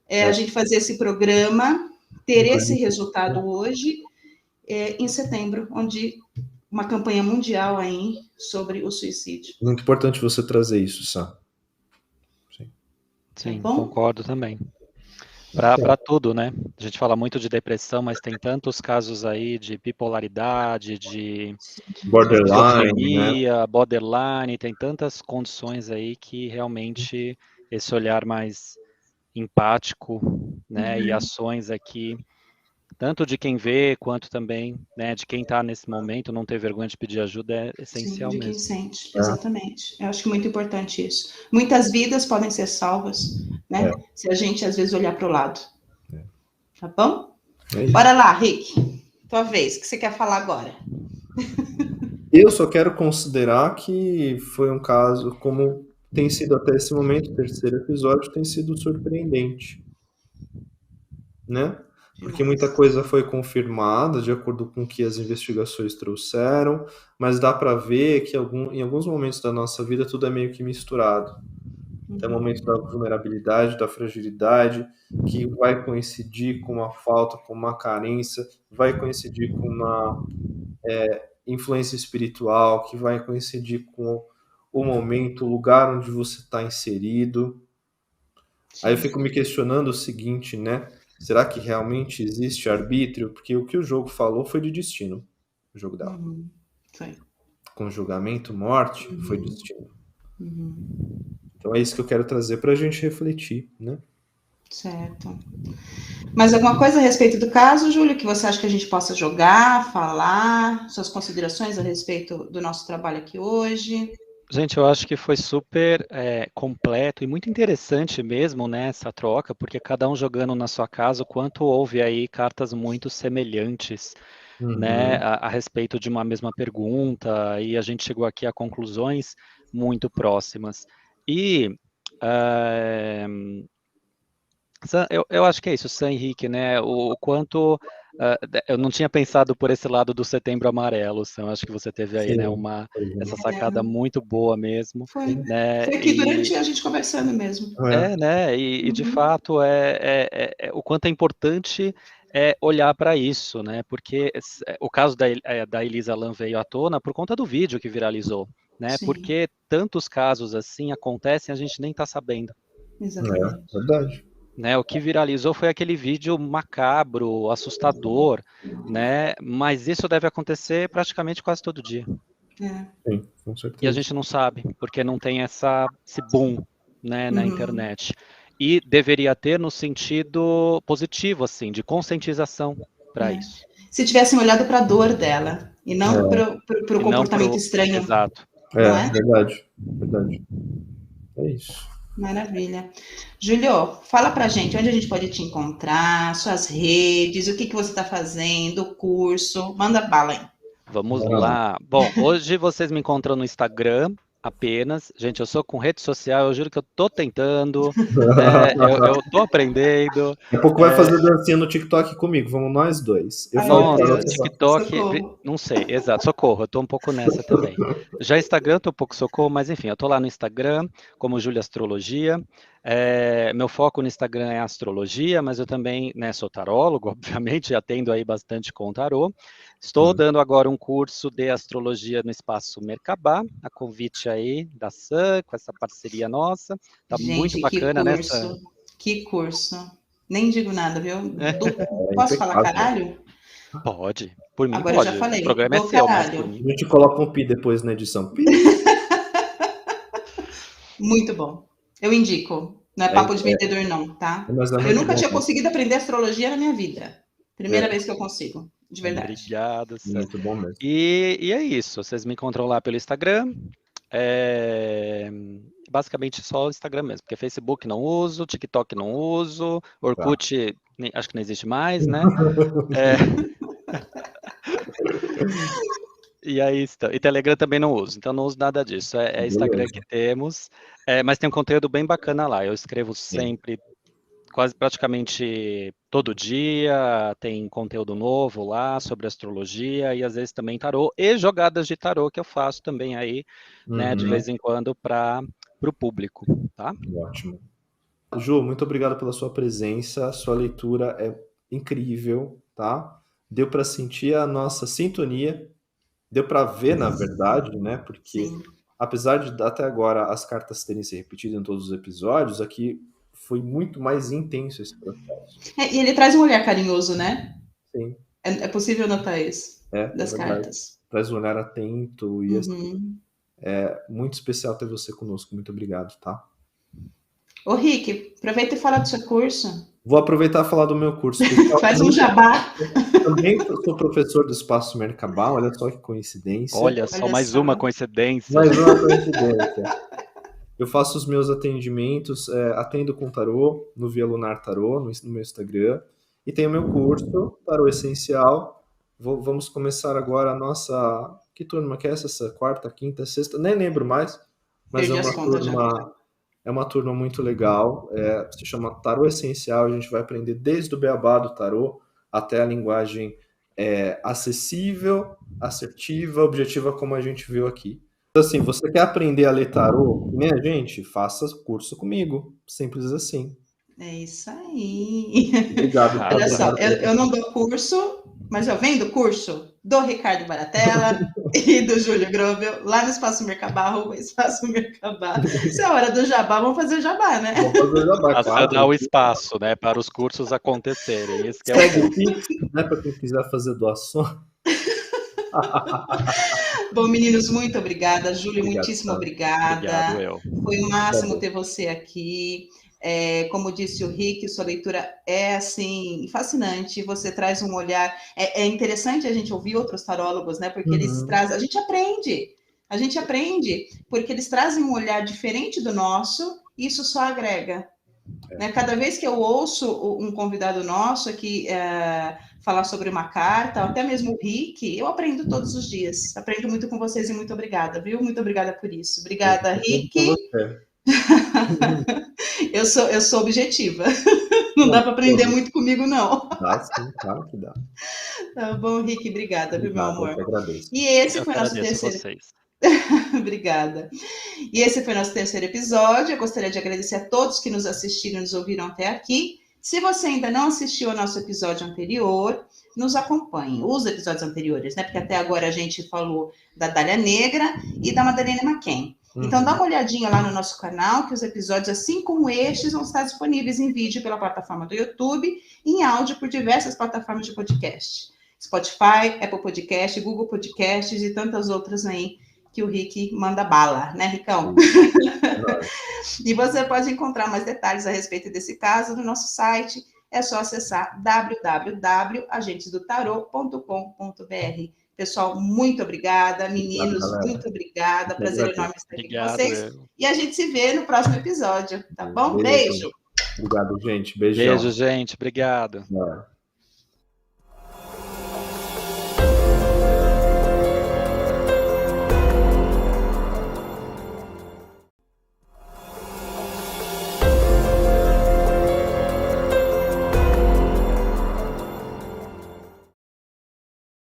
a gente fazer esse programa, ter esse resultado hoje, em setembro, onde uma campanha mundial aí sobre o suicídio. Muito importante você trazer isso, Sam. Sim, concordo também. Para tudo, né? A gente fala muito de depressão, mas tem tantos casos aí de bipolaridade, de borderline, né? borderline, tem tantas condições aí que realmente esse olhar mais empático, né? E ações aqui, tanto de quem vê, quanto também, né, de quem está nesse momento, não ter vergonha de pedir ajuda é essencial mesmo. De quem sente, exatamente. Eu acho que é muito importante isso. Muitas vidas podem ser salvas, né? Se a gente, às vezes, olhar para o lado. Tá bom? Bora lá, Rick. Tua vez, o que você quer falar agora? Eu só quero considerar que foi um caso, como tem sido até esse momento, o terceiro episódio tem sido surpreendente, né? Porque muita Demais. coisa foi confirmada de acordo com o que as investigações trouxeram, mas dá para ver que em alguns momentos da nossa vida tudo é meio que misturado. Tem o momento da vulnerabilidade, da fragilidade, que vai coincidir com uma falta, com uma carência, vai coincidir com uma influência espiritual, que vai coincidir com o momento, o lugar onde você está inserido. Aí eu Sim. fico me questionando o seguinte, né? Será que realmente existe arbítrio? Porque o que o jogo falou foi de destino, o jogo dela. Foi. Com julgamento, morte, foi destino. Uhum. Então é isso que eu quero trazer para a gente refletir, né? Certo. Mais alguma coisa a respeito do caso, Júlio, que você acha que a gente possa jogar, falar, suas considerações a respeito do nosso trabalho aqui hoje? Gente, eu acho que foi super completo e muito interessante mesmo, né, essa troca, porque cada um jogando na sua casa, o quanto houve aí cartas muito semelhantes, né, Uhum. a respeito de uma mesma pergunta, e a gente chegou aqui a conclusões muito próximas. E eu acho que é isso, San Henrique, né, o quanto eu não tinha pensado por esse lado do Setembro Amarelo, Sam, acho que você teve aí, né, Sim, por essa exemplo. sacada muito boa mesmo, Foi. né, Foi aqui durante a gente conversando mesmo. É, e de fato o quanto é importante olhar para isso, né? Porque o caso da Elisa Lam veio à tona por conta do vídeo que viralizou, né? Sim, Porque tantos casos assim acontecem, a gente nem está sabendo. exatamente. verdade. Né, o que viralizou foi aquele vídeo macabro, assustador, né? Mas isso deve acontecer praticamente quase todo dia. É. Sim, com E a certeza. gente não sabe, porque não tem esse boom, né, na Uhum. internet. E deveria ter no sentido positivo, assim, de conscientização para É. isso. Se tivessem olhado para a dor dela e não para o E não comportamento pro. estranho, Exato. não é? Verdade, verdade. É isso. Maravilha. Julio, fala pra gente onde a gente pode te encontrar, suas redes, o que que você está fazendo, o curso, manda bala aí. Vamos Bora lá. lá. Bom, hoje vocês me encontram no Instagram apenas. Gente, eu sou com rede social, eu juro que eu tô tentando, né? Eu tô aprendendo. Daqui a pouco vai É, fazer dancinha no TikTok comigo, vamos nós dois. Eu Ai, falo meu pra ela, nossa, você fala. Deus, TikTok, socorro. não sei, exato, socorro, eu tô um pouco nessa também. Já Instagram, tô um pouco socorro, mas enfim, eu tô lá no Instagram, como Júlia Astrologia. Meu foco no Instagram é astrologia, mas eu também, né, sou tarólogo, obviamente, atendo aí bastante com o tarô. Estou dando agora um curso de astrologia no Espaço Merkabah, a convite aí da Sam, com essa parceria nossa. Tá muito Gente, bacana, né, Sam? que curso. Nem digo nada, viu? É Posso falar impecável. caralho? Pode, por mim Agora eu já pode. O falei, programa é do seu, mas por caralho. mim. A gente coloca um pi depois na edição. Pi. Muito bom. Eu indico. Não é papo de vendedor, não, tá? Mas é Eu muito nunca bom. tinha conseguido aprender astrologia na minha vida. Primeira É, vez que eu consigo, de verdade. Obrigado, Sam. muito bom mesmo. E é isso. Vocês me encontram lá pelo Instagram. É, basicamente só o Instagram mesmo, porque Facebook não uso, TikTok não uso, Tá. Orkut acho que não existe mais, né? É, e aí e Telegram também não uso, então não uso nada disso. É Instagram que Beleza. temos, mas tem um conteúdo bem bacana lá. Eu escrevo Sim. sempre, quase praticamente todo dia, tem conteúdo novo lá sobre astrologia e às vezes também tarô e jogadas de tarô que eu faço também aí, né, de Uhum. vez em quando para o público, tá? Ótimo. Ju, muito obrigado pela sua presença. Sua leitura é incrível, tá? Deu para sentir a nossa sintonia. Deu para ver, na verdade, né? Porque Sim. apesar de até agora as cartas terem se repetido em todos os episódios, aqui foi muito mais intenso esse processo. E ele traz um olhar carinhoso, né? Sim, É possível notar isso é das verdade. cartas. Traz um olhar atento e Uhum. é muito especial ter você conosco. Muito obrigado, tá? Ô, Rick, aproveita e fala do seu curso. Vou aproveitar e falar do meu curso. Faz um jabá. Também sou professor do Espaço Merkabah, olha só que coincidência. Olha só, Olha mais uma só. coincidência. Mais uma coincidência. Eu faço os meus atendimentos, atendo com tarô, no Via Lunar Tarô, no meu Instagram, e tenho meu curso, Tarô Essencial. Vamos começar agora a nossa... Que turma que é essa? Quarta, quinta, sexta? Nem lembro mais. Mas Perdi as contas já. É uma turma muito legal. Se chama Tarô Essencial. A gente vai aprender desde o beabá do tarô até a linguagem acessível, assertiva, objetiva, como a gente viu aqui. Então, assim, você quer aprender a ler tarô? Nem a gente? Faça curso comigo. Simples assim. É isso aí. Obrigado. Olha só, eu não dou curso, mas eu vendo curso do Ricardo Baratella e do Júlio Grobel, lá no Espaço Mercabá, @, Espaço Mercabá. Se é a hora do jabá, vamos fazer o jabá, né? Vamos fazer o jabá, Você claro. dá o espaço, né, para os cursos acontecerem. Esse que é Segue o o Pix, né, para quem quiser fazer doação. Bom, meninos, muito obrigada. Júlio, Obrigado, muitíssimo tá? obrigada. Obrigado, eu. Foi o máximo ter você aqui. Como disse o Rick, sua leitura é, assim, fascinante. Você traz um olhar... É interessante a gente ouvir outros tarólogos, né? Porque eles trazem... A gente aprende, porque eles trazem um olhar diferente do nosso, e isso só agrega. Né? Cada vez que eu ouço um convidado nosso aqui falar sobre uma carta, ou até mesmo o Rick, eu aprendo todos os dias. Aprendo muito com vocês e muito obrigada, viu? Muito obrigada por isso. Obrigada, Rick. Eu sou objetiva. Não dá para aprender muito comigo, não. Dá sim, claro que dá. Tá bom, Rick, obrigada, viu, meu amor? Eu que agradeço. E esse Eu foi nosso terceiro... vocês. Obrigada. E esse foi nosso terceiro episódio. Eu gostaria de agradecer a todos que nos assistiram e nos ouviram até aqui. Se você ainda não assistiu ao nosso episódio anterior, nos acompanhe. Os episódios anteriores, né? Porque até agora a gente falou da Dália Negra e da Madalena McCann. Então, dá uma olhadinha lá no nosso canal, que os episódios, assim como estes, vão estar disponíveis em vídeo pela plataforma do YouTube e em áudio por diversas plataformas de podcast. Spotify, Apple Podcast, Google Podcasts e tantas outras aí que o Rick manda bala, né, Ricão? E você pode encontrar mais detalhes a respeito desse caso no nosso site. É só acessar www.agentesdotarot.com.br. Pessoal, muito obrigada. Meninos, muito obrigada. Prazer enorme estar aqui com vocês. E a gente se vê no próximo episódio, tá bom? Beijo. Obrigado, gente. Beijão. Beijo, gente. Obrigado.